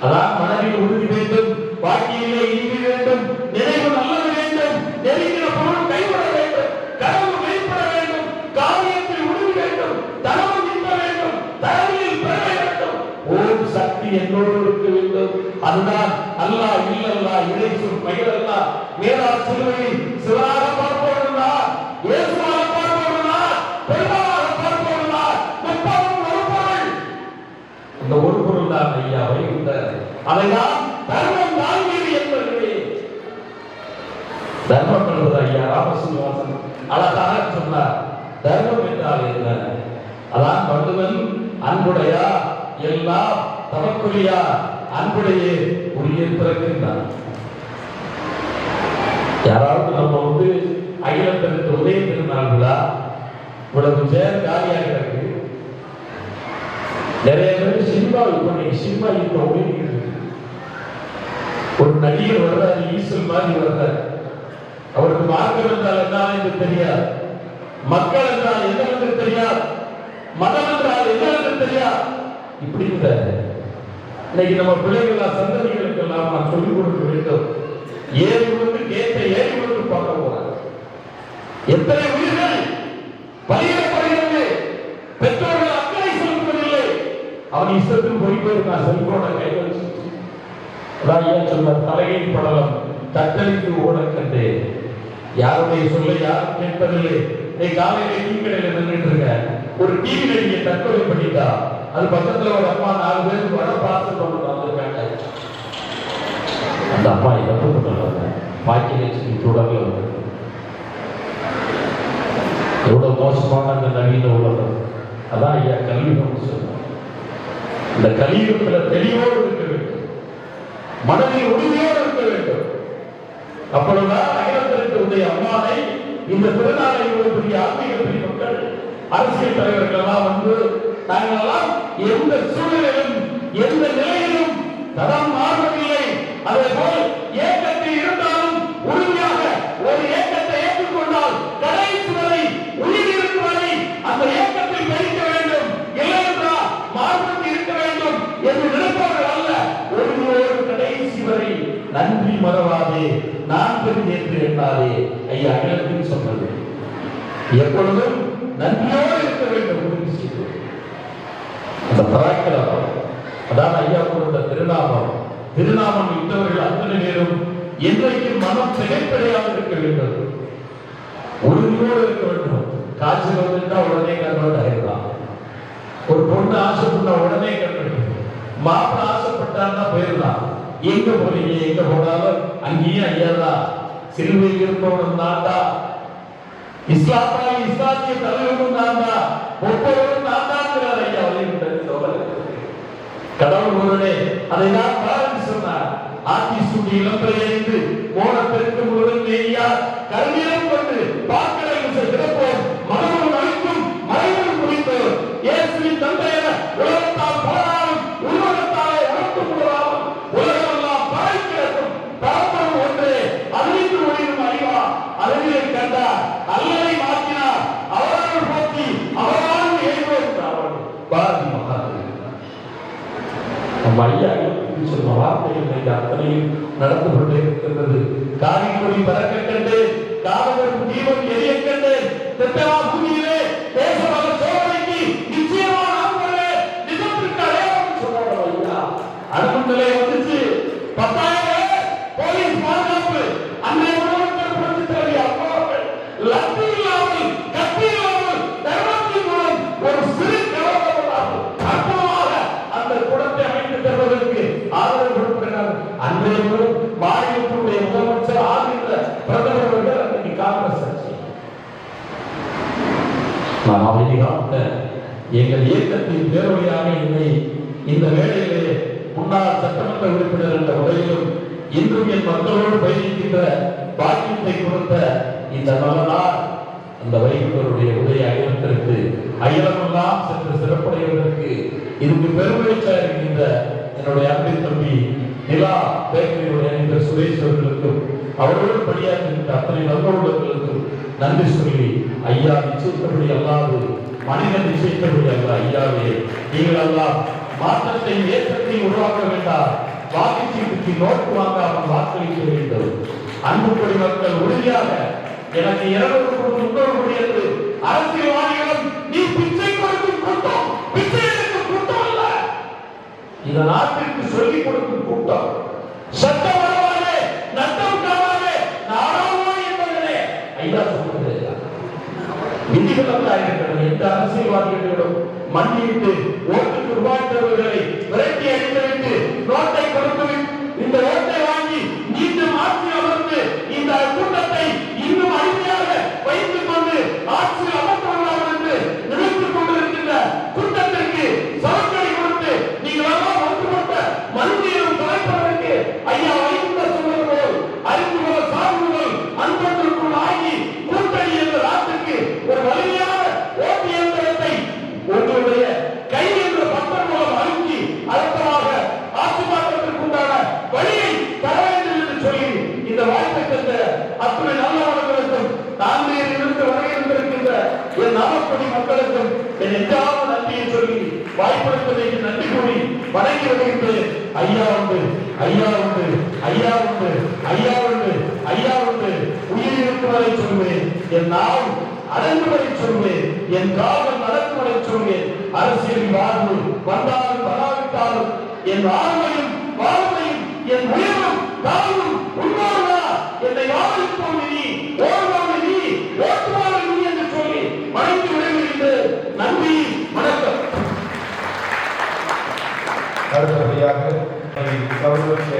அதான் மனதில் உறுதி வேண்டும், வாக்கியிலே இனிமை வேண்டும், நினைவு நல்லது வேண்டும், நெருங்கின பொருள் கைவிட வேண்டும், கனவு வெளிப்பட வேண்டும், காரியத்தில் உறுதி வேண்டும், தனவு நிற்க வேண்டும், தரவில் பெற வேண்டும். ஓம் சக்தி என்னோடு இருக்க வேண்டும். அதுதான் அல்லாஹ் இல்லல்லா இறைசொல் மயிலல்லா மேலார் சிலுவையில் சிவராக பார்ப்போம், இயேசுவாக பார்ப்போம், பெருமாளாக அதைதான் தர்மம் தாங்கியது என்பவர்களே. தர்மம் என்பது ஐயா ராமசீனிவாசன் அழகாக சொன்னார். தர்மம் என்றால் என்ன? அதான் வள்ளுவன் அன்புடையா எல்லாம் தமக்குரியா அன்புடைய உரிய பிறக்கின்றார். யாராவது நம்ம அகிலத்திற்கு உதய திருநாள் விழா இவ்வளவு சேர் காலியாக இருக்கு. நிறைய பேர் சினிமா சினிமா இப்ப ஒரு நடிகர் வர்றாரு, ஈஸ்வல் மாதிரி வர்றாரு. அவருக்கு மார்க்கம் என்றால் என்ன என்று தெரியாது, மக்கள் என்றால் என்ன என்று தெரியாது, மதம் என்றால் என்ன என்று தெரியாது. இப்படி இன்னைக்கு நம்ம பிள்ளைகள் சந்ததிகளுக்கு எல்லாம் நான் சொல்லிக் கொடுக்க வேண்டும். ஏறி கொண்டு கேட்ட ஏறி கொண்டு பார்க்க போறாங்க. எத்தனை உயிர்கள் பலியிடப்படுகிறது, பெற்றோர்கள் அக்கறை செலுத்துவதில்லை. அவன் இஷ்டத்துக்கு போயிருக்கான், செல்போனை கை வச்சு சொல்ல தலையின் படலம் தத்தளித்து ஓட கண்டே. யாருடைய சொல்ல யாரும் கேட்பதில்லை. காலையில டீ கடையில நின்றுட்டு இருக்க ஒரு டிவி நடிகை தற்கொலை பண்ணிட்டா, அது பக்கத்துல ஒரு அம்மா 4 பேருக்கு வட பார்சல் கொண்டு வந்திருக்காங்க. அந்த அம்மா இறப்பு பண்ணாங்க, பாக்கி வச்சு தொடர்ல வந்து எவ்வளவு மோசமான அந்த நவீன உலகம். அதான் ஐயா கலியுகம் சொல்றாங்க. இந்த கலியுகத்துல தெளிவோடு இருக்க வேண்டும், மனதில் உறுதியோடு இருக்க வேண்டும். அப்பொழுதுதான் அகிலத்திற்கு அம்மானை இந்த திருநாளை ஒரு பெரிய ஆன்மீக பிரிவுகள் அரசியல் தலைவர்கள் எல்லாம் நாங்கள் எல்லாம் எந்த சூழலிலும் எந்த நிலையிலும் தடம் மாறுவதில்லை. அதே போல் ஏக்கத்தில் இருந்தாலும் உறுதியாக ஒரு ஏக்கத்தை ஏற்றுக்கொண்டால் கடைசி வரை உயிர் இருக்கும் வரை அந்த ஏக்கத்தில் மதிக்க வேண்டும், இல்லை என்றால் மாறுபட்டு இருக்க வேண்டும் என்று நினைப்பவர்கள் அல்ல. ஒருவரோடு கடைசி வரை நன்றி மறவாதே, நான் பெருந்தேற்று எண்ணாதே. ஐயா அகிலத்தில் சொன்னது எப்பொழுதும் நன்றியோடு இருக்க வேண்டும். அந்த பராக்கிரமம் அதான் ஐயா கொடுத்த திருநாமம். திருநாமம் இட்டவர்கள் அத்தனை பேரும் என்றைக்கு மனம் திகைப்படையாக இருக்க வேண்டும், உறுதியோடு இருக்க வேண்டும். காய்ச்சல் வந்துட்டா உடனே கன்வெர்ட் ஆகிடலாம். ஒரு பொண்ணு ஆசைப்பட்டா உடனே கன்வெர்ட், மாப்பிள்ள ஆசைப்பட்டான்னா போயிடலாம். எங்க போறீங்க, எங்க போனாலும் அங்கேயும் ஐயா தான். சிலுவையில் இருப்பவனும் தாண்டா, இஸ்லாத்திய தலைவரும் தாண்டா, ஒவ்வொருவரும் தாண்டாங்கிறார் ஐயா வலியுறுத்த. கடவுள் ஒருவனே அதை நான் பாராட்டி சொன்னார். ஆட்சி சூடி இளம்பெயர்ந்து மோனத்திற்கு முழுவதும் நேரியார் கல்வியிலும் கொண்டு பாக்களை கிடப்போம் மனமும் அழிக்கும் மறைவும் குறித்தோர் இயேசுவின் தந்தையர உலகத்தால் போராடும் உருவகத்தாலே உணர்த்து கூடாமல் உலகமெல்லாம் பறை கிடக்கும் தரப்படும் ஒன்றே அறிவித்து ஒளிரும் அறிவா அறிவிலை கண்டார் அல்லதை மாற்றினார் அவரால் போக்கி அவரால் ஏற்போம் பாரதி மகாத்மா. நம்ம ஐயா சொன்ன வார்த்தைகள் அத்தனையும் நடந்து கொண்டே இருக்கின்றது. காவிரி பறக்க கண்டு காவலர் தீபம் எரிய கண்டு திட்டமா பூமியிலே தேசமாக சோதனைக்கு நிச்சயமா நாங்களே நிஜத்திற்கு அடையாளம் சொன்னார் ஐயா. அனுமந்தலே வந்துச்சு 10,000 போலீஸ் பாதுகாப்பு. அன்றைய உணவர்கள் புரட்சி தலைவி அம்மாவர்கள் லத்தி இல்லாமல் கத்தி இல்லாமல் தர்மத்தின் மூலம் ஒரு சிறு கலவரப்பட்டார்கள். அற்புதமாக அந்த குடத்தை அமைத்து தருவதற்கு ஆதரவு கொடுக்கிறார். அன்றைய மாநிலத்தினுடைய முதலமைச்சர் ஆகின்ற பிரதமர் அவர்கள் அன்றைக்கு காங்கிரஸ் ஆட்சி. நான் அமைதியாக எங்கள் இயக்கத்தின் பேரவையாக என்னை இந்த வேளையிலே முன்னாள் சட்டமன்ற உறுப்பினர் என்ற முறையிலும் இன்றும் என் மக்களோடு பயணிக்கின்ற பாக்கியத்தை கொடுத்த இந்த நாள் அந்த வைகுண்டருடைய உதய அகிலத்திற்கு அகிலமெல்லாம் சென்று சிறப்படைவதற்கு இதுக்கு பெருமையாக இருக்கின்ற என்னுடைய அன்பின் தம்பி நிலா பேக்கரியுடைய இந்த சுரேஷ் அவர்களுக்கும் அவர்களோடு பணியாற்றுகின்ற அத்தனை நல்லவர்களுக்கும் நன்றி சொல்லி, ஐயா நிச்சயித்தபடி அல்லாது மனிதன் நிச்சயித்தபடி அல்ல. ஐயாவே நீங்கள் எல்லாம் மாற்றத்தை ஏற்றத்தை உருவாக்க வேண்டாம். வாக்குச்சீட்டுக்கு நோட்டு வாங்காமல் வாக்களிக்க வேண்டும். அன்புப்படி மக்கள் உறுதியாக எனக்கு 200 கோடி என்று அரசியல்வாதிகளும் நீ பிச்சை கொடுக்கும் கூட்டம், பிச்சை எடுக்கும் கூட்டம் அல்ல, இந்த நாட்டிற்கு சொல்லிக் கொடுக்கும் கூட்டம். சட்டம் வரவாலே நட்டம் காவாலே நாடாமோ என்பதே ஐயா சொல்வது. விதிவிலக்காக இருக்கிறது. எந்த அரசியல்வாதிகளிடம் மண்டியிட்டு ஓட்டுக்கு ரூபாய் தருவர்களை விரட்டி அடித்துவிட்டு நோட்டை கொடுத்து இந்த ஓட்டை வாங்கி மீண்டும் ஆட்சி அமர்ந்து இந்த கூட்டத்தை இன்னும் அருமையாக வைத்துக் கொண்டு ஆட்சி அமர்த்தலாம் என்று நினைத்துக் கொண்டிருக்கின்ற கூட்டத்திற்கு சரக்கடை கொடுத்து நீங்கள் எல்லாம் ஒன்றுபட்ட மறுபடியும் தலைப்பதற்கு ஐயா வைத்த சொல்வது போல் அறிவுகள் சார்புகள் அன்பத்திற்குள் ஆகி கூட்டணி என்ற நாட்டுக்கு ஒரு வலிமையான ஓட்டு இயந்திரத்தை உங்களுடைய கை என்ற பத்திரம் மூலம் அழுத்தி அழுத்தமாக ஆட்சி மாற்றத்திற்குண்டான வழியை தர வேண்டும் என்று சொல்லி இந்த வாய்ப்பை தந்த அத்துணை நல்லவர்களுக்கும் தாழ்மையிலிருந்து வரையிருந்திருக்கின்ற என் நாமப்படி மக்களுக்கும் என் எட்டாவது நன்றியை சொல்லி வாய்ப்பளிப்பதற்கு நன்றி கூறி வணங்கி வருகின்றேன். ஐயா உண்டு, ஐயா உண்டு, ஐயா உண்டு, ஐயா உண்டு, ஐயா உண்டு. உயிர் இருக்குவதை சொல்வேன், என் நாள் அடங்குவதை சொல்வேன், என் காவல் நடக்குவதை சொல்வேன். அரசியல் வாழ்வு வந்தாலும் வராவிட்டாலும் என் ஆண்மையும் வாழ்வையும் என் உயர்வும் தாழ்வும் உண்மையா என்னை ஆதரிப்போம் நீ ஓடுவோம் நீ ஓட்டுவாள் நீ என்று சொல்லி வணங்கி விடைபெறுகின்றேன். நன்றி, வணக்கம். அடுத்தபடியாக கௌரவிக்க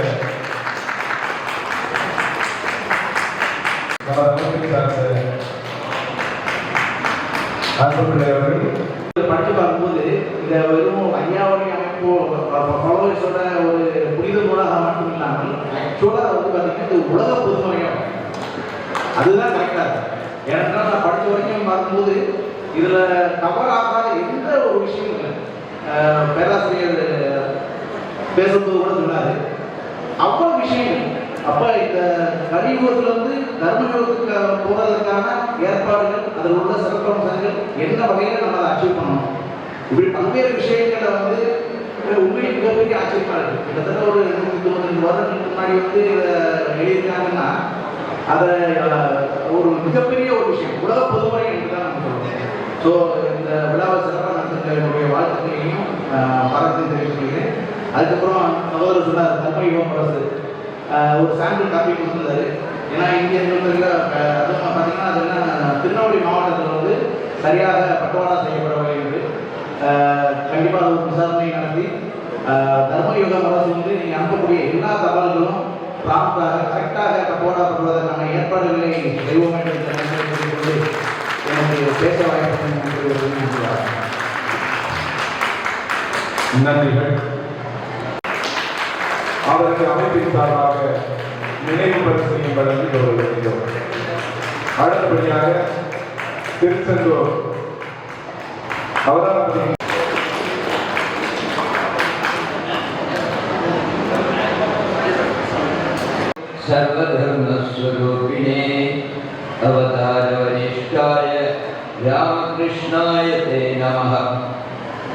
அன்புக்குரிய அவர்கள் படிச்சு பார்க்கும்போது இந்த வெறும் ஐயாவுடைய அமைப்பு ஃபாலோவர்ஸோட ஒரு புனித நூலாக மட்டும் இல்லாமல் ஆக்சுவலாக வந்து பார்த்தீங்கன்னா இது உலக பொதுமயம் அதுதான் கரெக்டாக இருக்கு. ஏன்னா நான் படித்த வரைக்கும் பார்க்கும்போது இதில் தவறாகாத எந்த ஒரு விஷயமும் இல்லை. பேராசிரியர் பேசும்போது கூட சொன்னார் அவ்வளவு விஷயங்கள். அப்போ இந்த கலியுகத்தில் வந்து தர்மயுகத்துக்கு போகிறதுக்கான ஏற்பாடுகள் அதில் உள்ள சிறப்பம்சங்கள் என்ன வகையில் நம்ம அதை அச்சீவ் பண்ணணும், இப்படி பல்வேறு விஷயங்களை வந்து உண்மையில் மிகப்பெரிய ஆச்சரியமாக இருக்குது. கிட்டத்தட்ட ஒரு 195 வருடங்களுக்கு முன்னாடி வந்து எழுதியிருக்காங்கன்னா அதை ஒரு மிகப்பெரிய ஒரு விஷயம், உலக பொதுமுறை என்று தான் நம்ம சொல்லுவோம். ஸோ இந்த விழாவை சிறப்பாக நடத்துகிற என்னுடைய வாழ்த்துக்களையும் பாராட்டையும் தெரிவித்துக்கிறேன். அதுக்கப்புறம் சகோதரர் சொன்னார் தர்மயுகம் அரசு ஒரு சாம்பிள் காப்பி கொடுத்துருந்தாரு. ஏன்னா இங்கே அதுவும் பார்த்தீங்கன்னா அது என்ன திருநெல்வேலி மாவட்டத்தில் வந்து சரியாக பட்டுவாடா செய்யப்படவில்லை என்று கண்டிப்பாக ஒரு விசாரணை நடத்தி தர்மயுகம் அரசு வந்து நீங்கள் அனுப்பக்கூடிய எல்லா தகவல்களும் ப்ராம்ப்டாக கரெக்டாக பட்டுவாடாப்படுவதற்கான ஏற்பாடுகளை செய்வோம் என்று எனக்கு பேச வாய்ப்பு நன்றிகள். அவருக்கு அமைப்பின் சார்பாக நினைவு பரிசையும் வழங்கி கௌரவிக்கிறோம். அடுத்தபடியாக திருச்செந்தூர் அவதாரப்படி सर्वधर्मस्वरूपिणे अवतारवरिष्ठाय रामकृष्णाय ते नमः।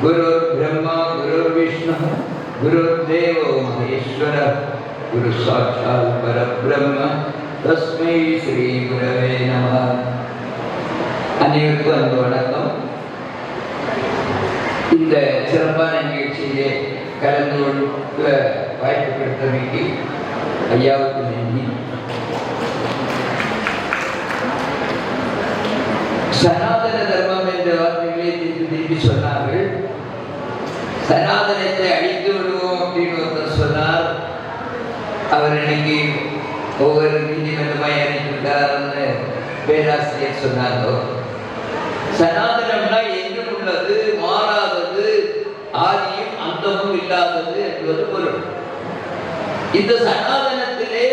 गुरुर्ब्रह्मा गुरुर्विष्णुः गुरुर्देवो महेश्वरः गुरुसाक्षात् परब्रह्म तस्मै श्री गुरवे नमः। அனைவருக்கும் அன்பு வணக்கம். இந்த சிறப்பான நிகழ்ச்சியிலே கலந்து கொள்ள வாய்ப்பு கொடுத்தமைக்கு ஐயாவுக்கு நன்றி. சனாதன தர்மம் என்ற வார்த்தைகளை திருப்பி சொன்னார்கள். சனாதனத்தை அழித்து விடுவோம் அப்படின்னு ஒருத்தர் சொன்னார். அவர் இன்னைக்கு ஒவ்வொரு நீதிமன்றமாய் அனுப்பிவிட்டார்னு பேராசிரியர் சொன்னாங்க. சனாதனம்னா என்றும் உள்ளது, மாறாதது, ஆதியும் அந்தமும் இல்லாதது என்பது பொருள். இந்த சனாதனத்திலே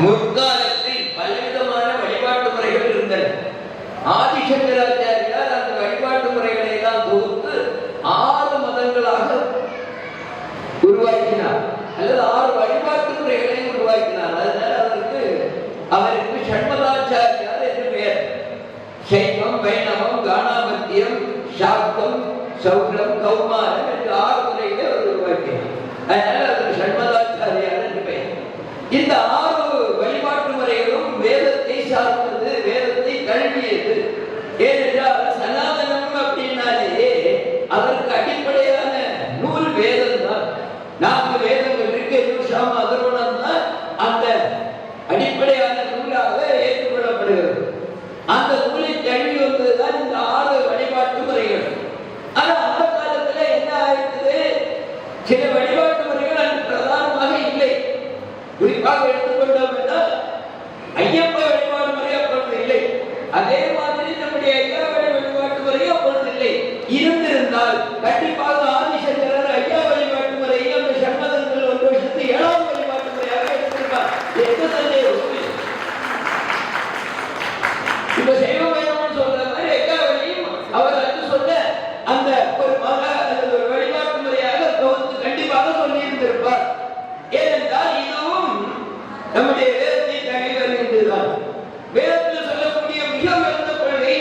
முற்காலத்தில் பலவிதமான வழிபாட்டு முறைகள் இருந்தன. ஆதிசங்கராச்சாரியார் அந்த வழிபாட்டு முறைகளை எல்லாம் தொகுத்து 6 மதங்களாக உருவாக்கினார், அல்லது 6 வழிபாட்டு முறைகளை உருவாக்கினார். அதனால அவருக்கு ஷண்மதாச்சாரியார் என்று பெயர். சைவம், வைணவம், காணாமத்தியம், சாக்தம், சௌரம், கௌமாரம் என்று 6 முறைகளை அவர் உருவாக்கினார். அதனால அவருக்கு ஷண்மதாச்சாரியார் என்று பெயர். இந்த 6 வழிபாட்டு முறைகளும் வேதத்தை சார்ந்தது, வேதத்தை தழுவியது. ஏனென்றால் சனாதனம் அப்படின்னாலே அதற்கு அடிப்படையான நூல் வேதம் தான். 4 வேதங்கள் இருக்கு, யூஷாம அதர்வணம் தான் அந்த அடிப்படையான நூலாக ஏற்றுக்கொள்ளப்படுகிறது. அந்த நூலை தழுவி வந்ததுதான் இந்த 6 வழிபாட்டு முறைகள். ஆனா அந்த காலத்துல என்ன ஆயிடுது, சில அதே மாதிரி நம்முடைய ஐயாவளி வழிபாட்டு முறை அப்பொழுது இல்லை. இருந்திருந்தால் கண்டிப்பாக ஆதிசங்கரர் ஐயா வழிபாட்டு முறையை அந்த சண்மதங்கள் 1 வருஷத்து 7வது வழிபாட்டு முறையாக எடுத்திருப்பார். எந்த சந்தேகமும் இல்லை. இப்ப சைவ வேதம்னு சொல்ற மாதிரி ஐயாவளியும் அவர் அது சொன்ன அந்த ஒரு மத அல்லது ஒரு வழிபாட்டு முறையாக கண்டிப்பாக சொல்லி இருந்திருப்பார். ஏனென்றால் இதுவும் நம்முடைய வேதத்தை தகை வருகின்றதுதான். வேதத்தில் சொல்லக்கூடிய மிக உயர்ந்த கொள்கை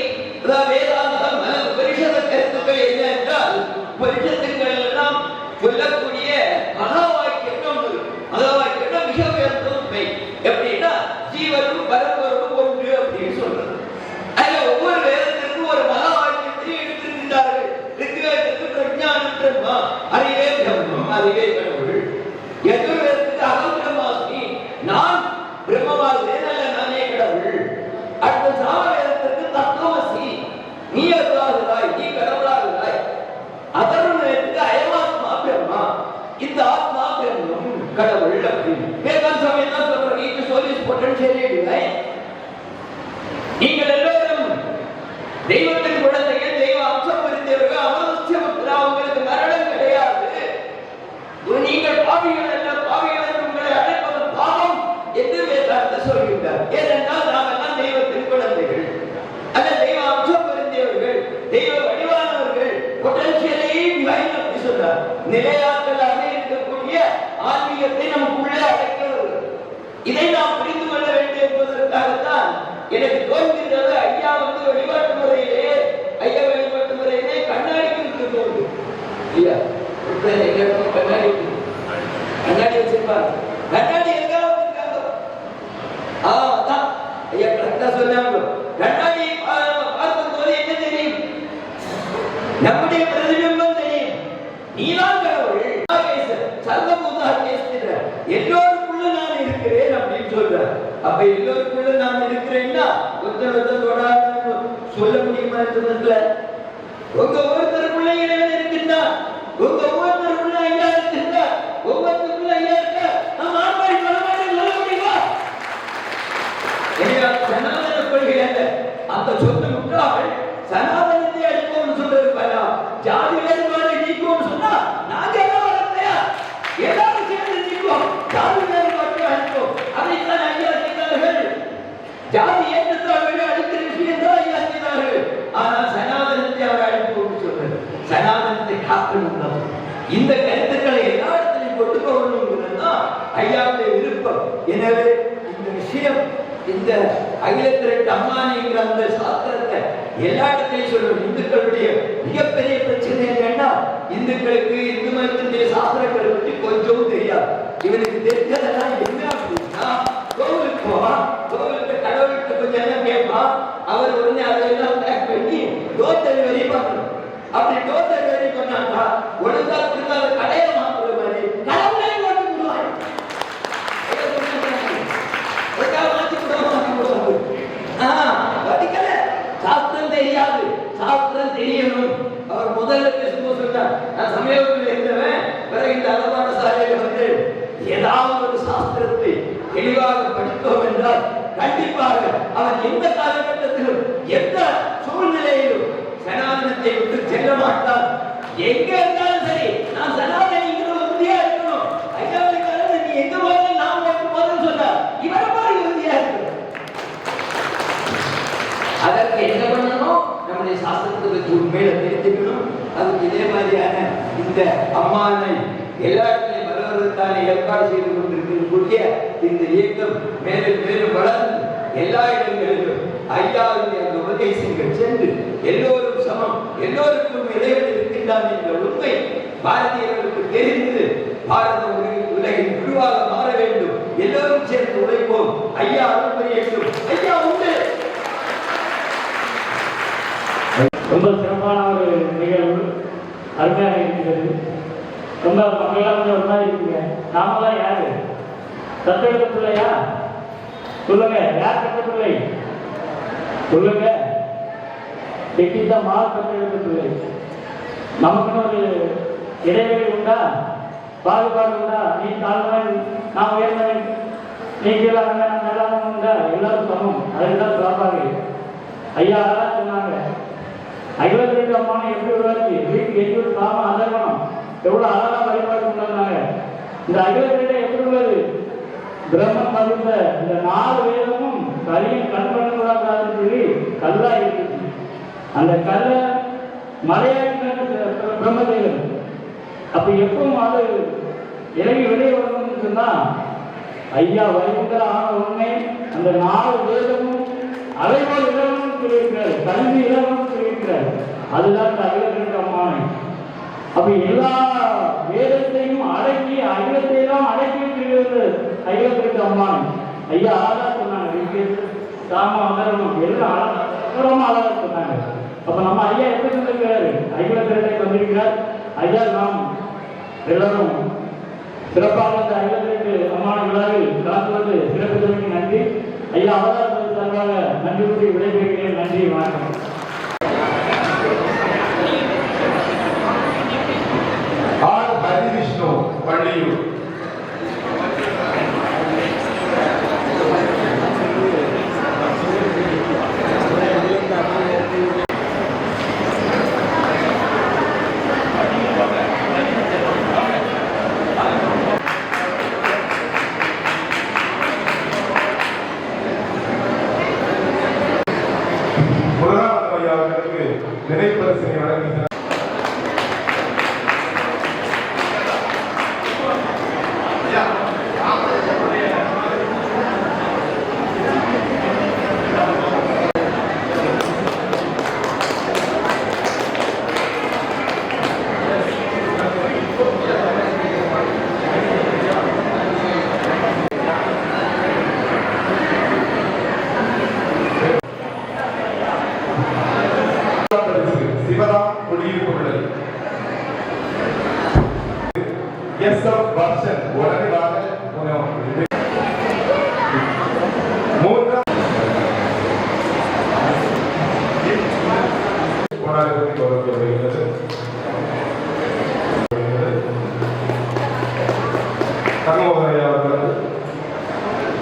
வேதாந்தம் பரிஷத கருத்துக்கள் என்ன என்றால், பரிஷத்துக்கள் எல்லாம் சொல்லக்கூடிய மகா வாக்கியம் மிக உயர்ந்த உண்மை. எப்படின்னா ஜீவனும் பரம்பரும் ஒன்று அப்படின்னு சொல்றது. அதுல ஒவ்வொரு வேதத்திற்கும் ஒரு மகா வாக்கியத்தை எடுத்திருக்கின்றார்கள். ரிக்வேதத்துக்கு பிரஜானம் பிரம்மா, அறிவே பிரம்மம், அறிவே கடவுள். யஜுர்வேதத்துக்கு அகம் பிரம்மாஸ்மி, நான் பிரம்மமாகிறேன் அல்ல நானே கடவுள். அடுத்த சாமவேதத்திற்கு தத்துவமசி, நீ அருளாகிறாய், நீ கடவுளாகிறாய். அதர்வவேதத்துக்கு அயமாத்மா பிரம்மா, இந்த ஆத்மா பிரம்மம் கடவுள் அப்படின்னு. வேதாந்த சமயம் தான் சொல்றேன். இது சொல்லி பொட்டன்ஷியல் நீங்கள் எல்லோரும் தெய்வத்தின் குழந்தைகள், தெய்வ அம்சம் புரிந்தவர்கள், அமர்த்தியமுத்திரா, உங்களுக்கு மரணம் கிடையாது. நீங்கள் பாவிகள் அல்ல, பாவிகள் உங்களை அழைப்பது பாவம் என்று வேதாந்த சொல்கின்றார். ஏனென்றால் நாம் எல்லாம் தெய்வத்தின் குழந்தைகள் அல்ல, தெய்வ அம்சம் புரிந்தவர்கள், தெய்வ வடிவானவர்கள், பொட்டன்ஷியலையும் அப்படி சொல்றார். நிலையாற்றலாக இருக்கக்கூடிய ஆன்மீகத்தை நமக்குள்ளே அழைக்கிறவர்கள். இதை நாம் புரிந்து கொள்ள வேண்டும் என்பதற்காகத்தான் எனக்கு தோன்றுகிறது. ஐயா வழிபாட்டு முறையிலே, ஐயா வழிபாட்டு முறையிலே கண்ணாடிக்கு தோன்று ஐயா கண்ணாடி வச்சிருப்பாங்க. கண்ணாடி எங்க வச்சிருக்காங்க? ஐயா கரெக்டா சொன்னாங்க. கண்ணாடி பார்க்கும்போது என்ன தெரியும்? நம்முடைய பிரதிபிம்பம் தெரியும். நீதான் கடவுள். எல்லோருக்குள்ள நான் இருக்கிறேன் அப்படின்னு சொல்றார். அப்ப எல்லோருக்குள்ள நான் இருக்கிறேன்னா ஒருத்தர் சொல்ல முடியுமா? உங்க ஒவ்வொருத்தருக்குள்ள இறைவன் இருக்கின்றார். உங்க ஒவ்வொருத்தருக்குள்ள ஐயா இருக்கின்றார். ஒவ்வொருத்தருக்குள்ள ஐயா இருக்க நாம் ஆண்பாடி பலமாடி சொல்ல முடியுமா? சனாதன கொள்கை அல்ல. அந்த சொந்த முட்டாள் சனாதனத்தை அடிப்போம்னு சொல்றது பாரா. ஜாதி வேறுபாடு நீக்கும்னு சொன்னா நாங்க என்ன வரலையா? எல்லாரும் சேர்ந்து நீக்குவோம். ஜாதி வேறுபாட்டை அழிப்போம். அதைத்தான் ஐயா செய்தார்கள். ஜாதி ஏற்றத்தாழ்வுகளை அழிக்கிற விஷயம் தான் ஐயா செய்தார்கள். ஆனால் சனாதனத்தை அவர் அழிப்போம்னு சொல்றாரு. சனாதனத்தை காக்கணும். இந்த கருத்துக்களை எல்லா இடத்திலையும் கொண்டு போகணும்ங்கிறதுதான் ஐயாவுடைய விருப்பம். எனவே இந்த விஷயம், இந்த அகிலத்திரட்டு அம்மானிங்கிற அந்த சாஸ்திரத்தை எல்லா இடத்திலையும் சொல்லணும். இந்துக்களுடைய மிகப்பெரிய பிரச்சனை என்னன்னா, இந்துக்களுக்கு இந்து மதத்தினுடைய சாஸ்திரங்களை பற்றி கொஞ்சம் தெரியாது. இவனுக்கு தெரிஞ்சதெல்லாம் என்ன அப்படின்னா, கோவிலுக்கு போவான், கோவிலுக்கு கடவுள்கிட்ட கொஞ்சம் எல்லாம் கேட்பான். அவர் உடனே அதெல்லாம் பேக் பண்ணி டோர் டெலிவரி பண்ணணும். அப்படி டோர் டெலிவரி பண்ணாங்கன்னா ஒழுங்கா திரும்ப கடையை மாற்றுற மாதிரி கடவுளை மாற்றி விடுவாங்க. படிக்கல, சாஸ்திரம் தெரியாது, சாஸ்திரம் தெரியணும். அவர் முதல்ல பேசும்போது சொன்னார், நான் சமயத்தில் இருந்தவன், பிறகு இந்த அலவான சாலையில் வந்து ஏதாவது ஒரு சாஸ்திரத்தை தெளிவாக படித்தோம் என்றால் கண்டிப்பாக அவன் எந்த காலகட்டத்திலும் எந்த சூழ்நிலையிலும் சனாதனத்தை விட்டு செல்ல மாட்டான். எங்க இருந்தாலும் சரி, நான் சனாதனிங்கிற உறுதியா இருக்கணும். ஐயாவுக்காக நீ எங்க போது நான் போதும் சொன்னார். இவரை மாதிரி உறுதியா இருக்கணும். அதற்கு என்ன பண்ணணும்? நம்முடைய சாஸ்திரத்தை வச்சு உண்மையில தெரிஞ்சுக்கணும். அதுக்கு இதே மாதிரியான இந்த அம்மானை எல்லா இடத்திலையும் வருவதற்கான ஏற்பாடு செய்து கொண்டிருக்கக்கூடிய இந்த இயக்கம் மேலும் மேலும் வளர்ந்து எல்லா இடங்களிலும் ஐயாவுடைய அந்த உபதேசங்கள் சென்று எல்லோரும் சமம், எல்லோருக்கும் இறைவன் இருக்கின்றான் என்ற உண்மை பாரதியர்களுக்கு தெரிந்து பாரத உலகின் குருவாக மாற வேண்டும். எல்லோரும் சேர்ந்து உழைப்போம். ஐயா அருள் புரியட்டும். ஐயா உண்டு. ரொம்ப சிறப்பான ஒரு நிகழ்வு, அருமையாக இருக்கிறது. ரொம்ப மக்களாக கொஞ்சம் ஒரு மாதிரி இருக்குங்க. நாமெல்லாம் யாரு? தத்தெடுத்த பிள்ளையா? சொல்லுங்க, யார் தத்த பிள்ளை? சொல்லுங்க. மா தத்தெடுத்த பிள்ளை. நமக்குன்னு ஒரு இடைவெளி உண்டா? பாகுபாடு உண்டா? நீ தாழ்வன், நான் உயர்ந்தவன், நீ கீழாங்க, நல்லாம உண்டா? எல்லாரும் சமம். அதுதான் சிறப்பாக. ஐயா அதான் சொன்னாங்க. அகில திரட்டு அம்மானை எப்படி உருவாச்சு, வீட்டுக்கு எங்கூர் சாம அதர்மணம் எவ்வளவு அழகா வழிபாடு கொண்டாங்க. இந்த அகில திரட்டை எப்படி உள்ளது, பிரம்மன் மறுத்த இந்த 4 வேதமும் கரியும் கண்பண்ணக்கூடாதுன்னு சொல்லி கல்லா இருந்துச்சு. அந்த கல்ல மலையாட்டு பிரம்மதேவன். அப்ப எப்பவும் அது இறங்கி வெளியே வரணும்னு சொன்னா ஐயா வைகுண்டர் ஆன உண்மை அந்த 4 வேதமும் அலைவோல் இளவனும் சொல்லியிருக்கிறார், கல்வி இளவனும் சொல்லியிருக்கிறார். அதுதான் இந்த அகில அம்மானை. அப்ப எல்லா வேதத்தையும் அடக்கி அகிலத்தையெல்லாம் அடக்கி சொல்லியிருந்த அகில அம்மானை. ஐயா அழகா சொன்னாங்க, சாம அமரணும் எல்லாம் அழகா சொன்னாங்க. அப்ப நம்ம ஐயா எப்படி சொல்லியிருக்கிறாரு, அகில திரட்டை வந்திருக்கிறார். ஐயா நாம் எல்லாரும் சிறப்பாக இந்த அகில திரட்டு அம்மான விழாவில் கலந்துவது சிறப்பு நன்றி. ஐயா அவதாரத்திற்கு சார்பாக நன்றி கூறி விடைபெறுகிறேன். நன்றி, வணக்கம். ஆர் ஹரிவிஷ்ணு பள்ளியூர். நினைப்பரிசனை வழங்குகிறார். வருஷன் உடனே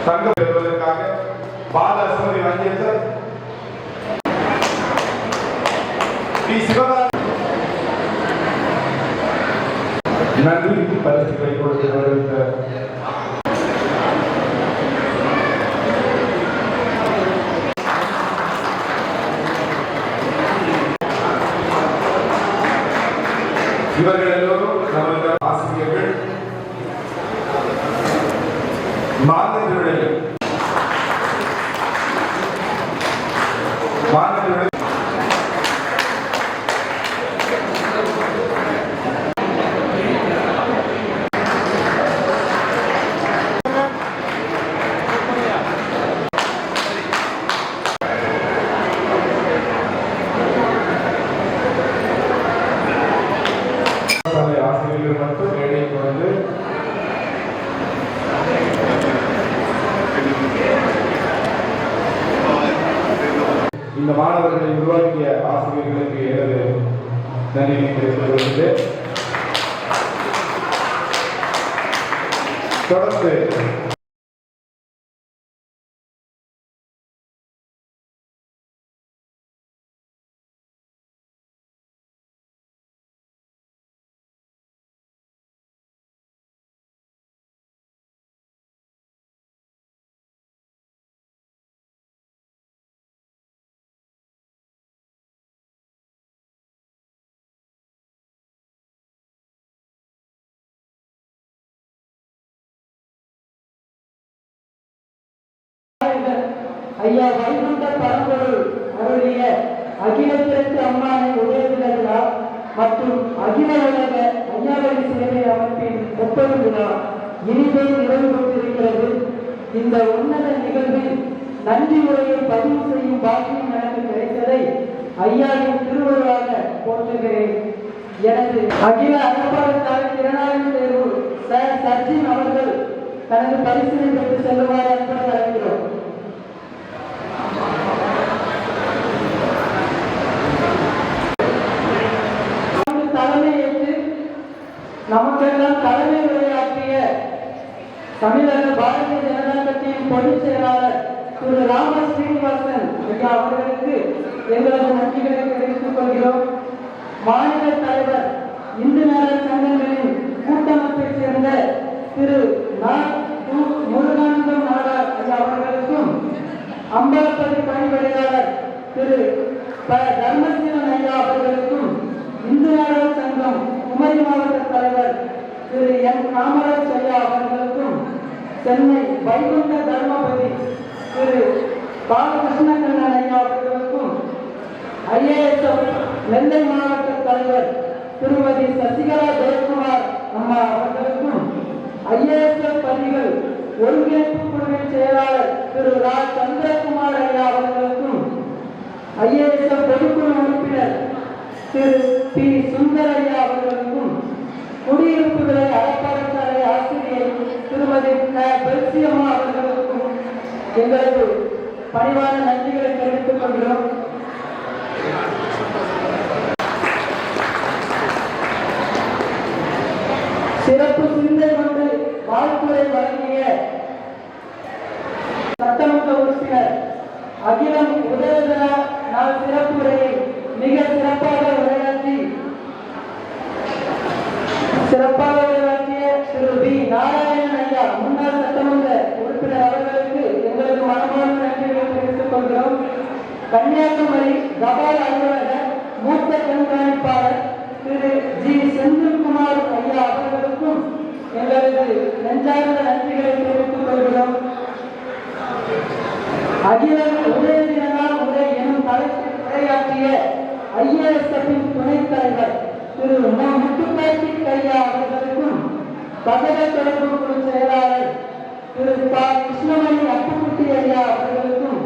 தங்கம் பெறுவதற்காக பால அசம்பளி வாங்கிய சிவகாமி நன்றி பரிசுகளை கொடுத்து வருகின்ற இவர்கள் எல்லோரும் நமது ஆசிரியர்கள். மாணவர்களை ஆசிரியர்கள் மட்டும் மேடைக்கு வந்து இந்த மாணவர்களை உருவாக்கிய ஆசிரியர்களுக்கு எனது நன்றியை தெரிவித்துக் கொள்கிறேன். தொடர்ந்து ஐயா வைகுண்ட பரம்பொருள் அருளிய அகில திரட்டு அம்மானை உதயவிழா விழா மற்றும் அகில உலக ஐயாவளி சேவை அமைப்பின் 30 விழா இனிதே நிறைவு பெற்றிருக்கிறது. இந்த உன்னத நிகழ்வில் நன்றி உரையை பதிவு செய்யும் பாக்கியம் எனக்கு கிடைத்ததை ஐயாவின் திருவள்ளுவாக போற்றுகிறேன். எனது அகில அரசாங்க திறனாய்வு தேர்வு சார் சச்சின் அவர்கள் தனது பரிசினை பெற்று செல்லுமாறு அன்புடன் அழைக்கிறோம். தலைமையேற்று நமக்கெல்லாம் தலைமை உரையாற்றிய தமிழக பாரதிய ஜனதா கட்சியின் பொதுச் செயலாளர் திரு ராம ஸ்ரீனிவாசன் ஐயா அவர்களுக்கு எங்களது நன்றிகளை தெரிவித்துக் கொள்கிறோம். மாநில தலைவர் இந்து நலன் சங்கங்களின் கூட்டமைப்பைச் சேர்ந்த திரு முருகானந்தம் நாடார் அவர்களுக்கும், அம்பலப்பதி பணிபடையாளர் திரு தர்மசீலன் ஐயா அவர்களுக்கும், இந்து நாடர் சங்கம் குமரி மாவட்ட தலைவர் திரு என் காமராஜ் ஐயா அவர்களுக்கும், சென்னை வைகுண்ட தர்மபதி திரு பாலகிருஷ்ண கண்ணன் ஐயா அவர்களுக்கும், IASF நெல்லை மாவட்ட தலைவர் திருமதி சசிகலா ஜெயக்குமார் அம்மா அவர்களுக்கும், IASF பள்ளிகள் ஒருங்கிணைப்பு குழுவின் செயலாளர் திரு ரா சந்திரகுமார் ஐயா அவர்களுக்கும், IASF பொதுக்குழு உறுப்பினர் திரு பி சுந்தர் ஐயா அவர்களுக்கும், குடியிருப்புகளை அறப்பாடசாலை ஆசிரியர் திருமதி பெல்சியம்மா அவர்களுக்கும் எங்களது பணிவான நன்றிகளை தெரிவித்துக் கொள்கிறோம். சிறப்பு சிந்தை கொண்டு வாழ்த்துறை வழங்கிய சட்டமன்ற உறுப்பினர் அகிலம் உதயதன நாள் சிறப்பு உரையை மிக சிறப்பாக உரையாற்றிய திரு பி நாராயணன் ஐயா முன்னாள் சட்டமன்ற உறுப்பினர் அவர்களுக்கு எங்களது மனமான நன்றிகளை தெரிவித்துக் கொள்கிறோம். கன்னியாகுமரி தபால் அலுவலக மூத்த கண்காணிப்பாளர் திரு ஜி செந்தில்குமார் ஐயா அவர்களுக்கும் எங்களது நெஞ்சார்ந்த நன்றிகளை தெரிவித்துக் கொள்கிறோம். அகில உதயதினால் உரை எனும் தலைப்பில் உரையாற்றிய IASF-இன் துணைத் தலைவர் திரு முத்துக்கார்த்தி ஐயா அவர்களுக்கும், தகவல் தொடர்பு குழு செயலாளர் திரு கிருஷ்ணமணி அப்புக்குட்டி ஐயா அவர்களுக்கும்,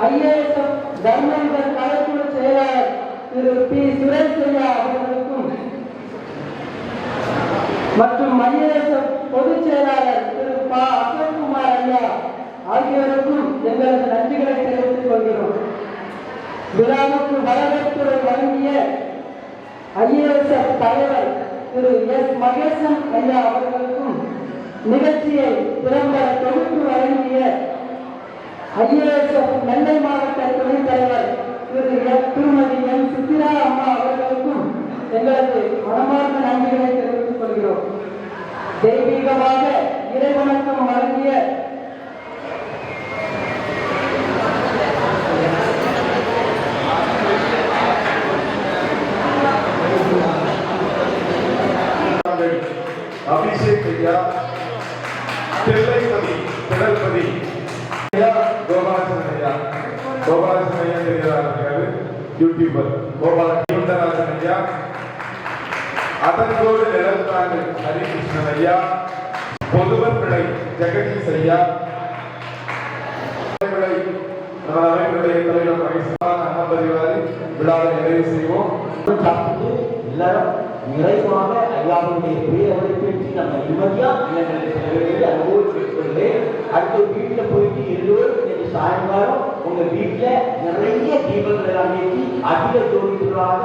IASF தர்மபுரம் கலைக்குழு செயலாளர் திரு பி சுரேஷ் ஐயா அவர்களுக்கும் மற்றும் IASF பொதுச் செயலாளர் திரு ப அசோக்குமார் ஐயா ஆகியோருக்கும் எங்களது நன்றிகளை தெரிவித்துக் கொள்கிறோம். விழாவுக்கு வரவேற்புரை வழங்கிய IASF தலைவர் திரு எஸ் மகேசன் ஐயா அவர்களுக்கும், நிகழ்ச்சியை திறம்பட தொகுத்து வழங்கிய IASF நெல்லை மாவட்ட துணைத் தலைவர் திருமதி என் சித்திரா அம்மா அவர்களுக்கும் எங்களது மனமார்ந்த நன்றிகளை தெரிவித்துக் கொள்கிறோம். தெய்வீகமாக இறைவணக்கம் வழங்கிய அபிஷேக் ஐயா, தில்லைப்பதி திடல்பதி ஐயா, கோபாலகிருஷ்ணன் ஐயா தெரிகிறார்கள், யூடியூபர் கோபாலகிருஷ்ணன் ஐயா, அதன்கோடு நிலத்தாண்டு ஹரிகிருஷ்ணன் ஐயா, பொதுவர் பிள்ளை ஜெகதீஷ் ஐயா, அமைப்புடைய தலைவர் மகேஸ்வரன் விழாவை நிறைவு செய்வோம். எல்லாரும் நிறைவாக ஐயாவுடைய பேரவை பற்றி நம்ம நிம்மதியா அனுபவிச்சுக்கொள்ளு. அடுத்த வீட்டுல போயிட்டு எல்லோரும் இன்னைக்கு சாயங்காலம் உங்க வீட்டுல நிறைய தீபங்கள் எல்லாம் ஏற்றி அகில ஜோதிகளாக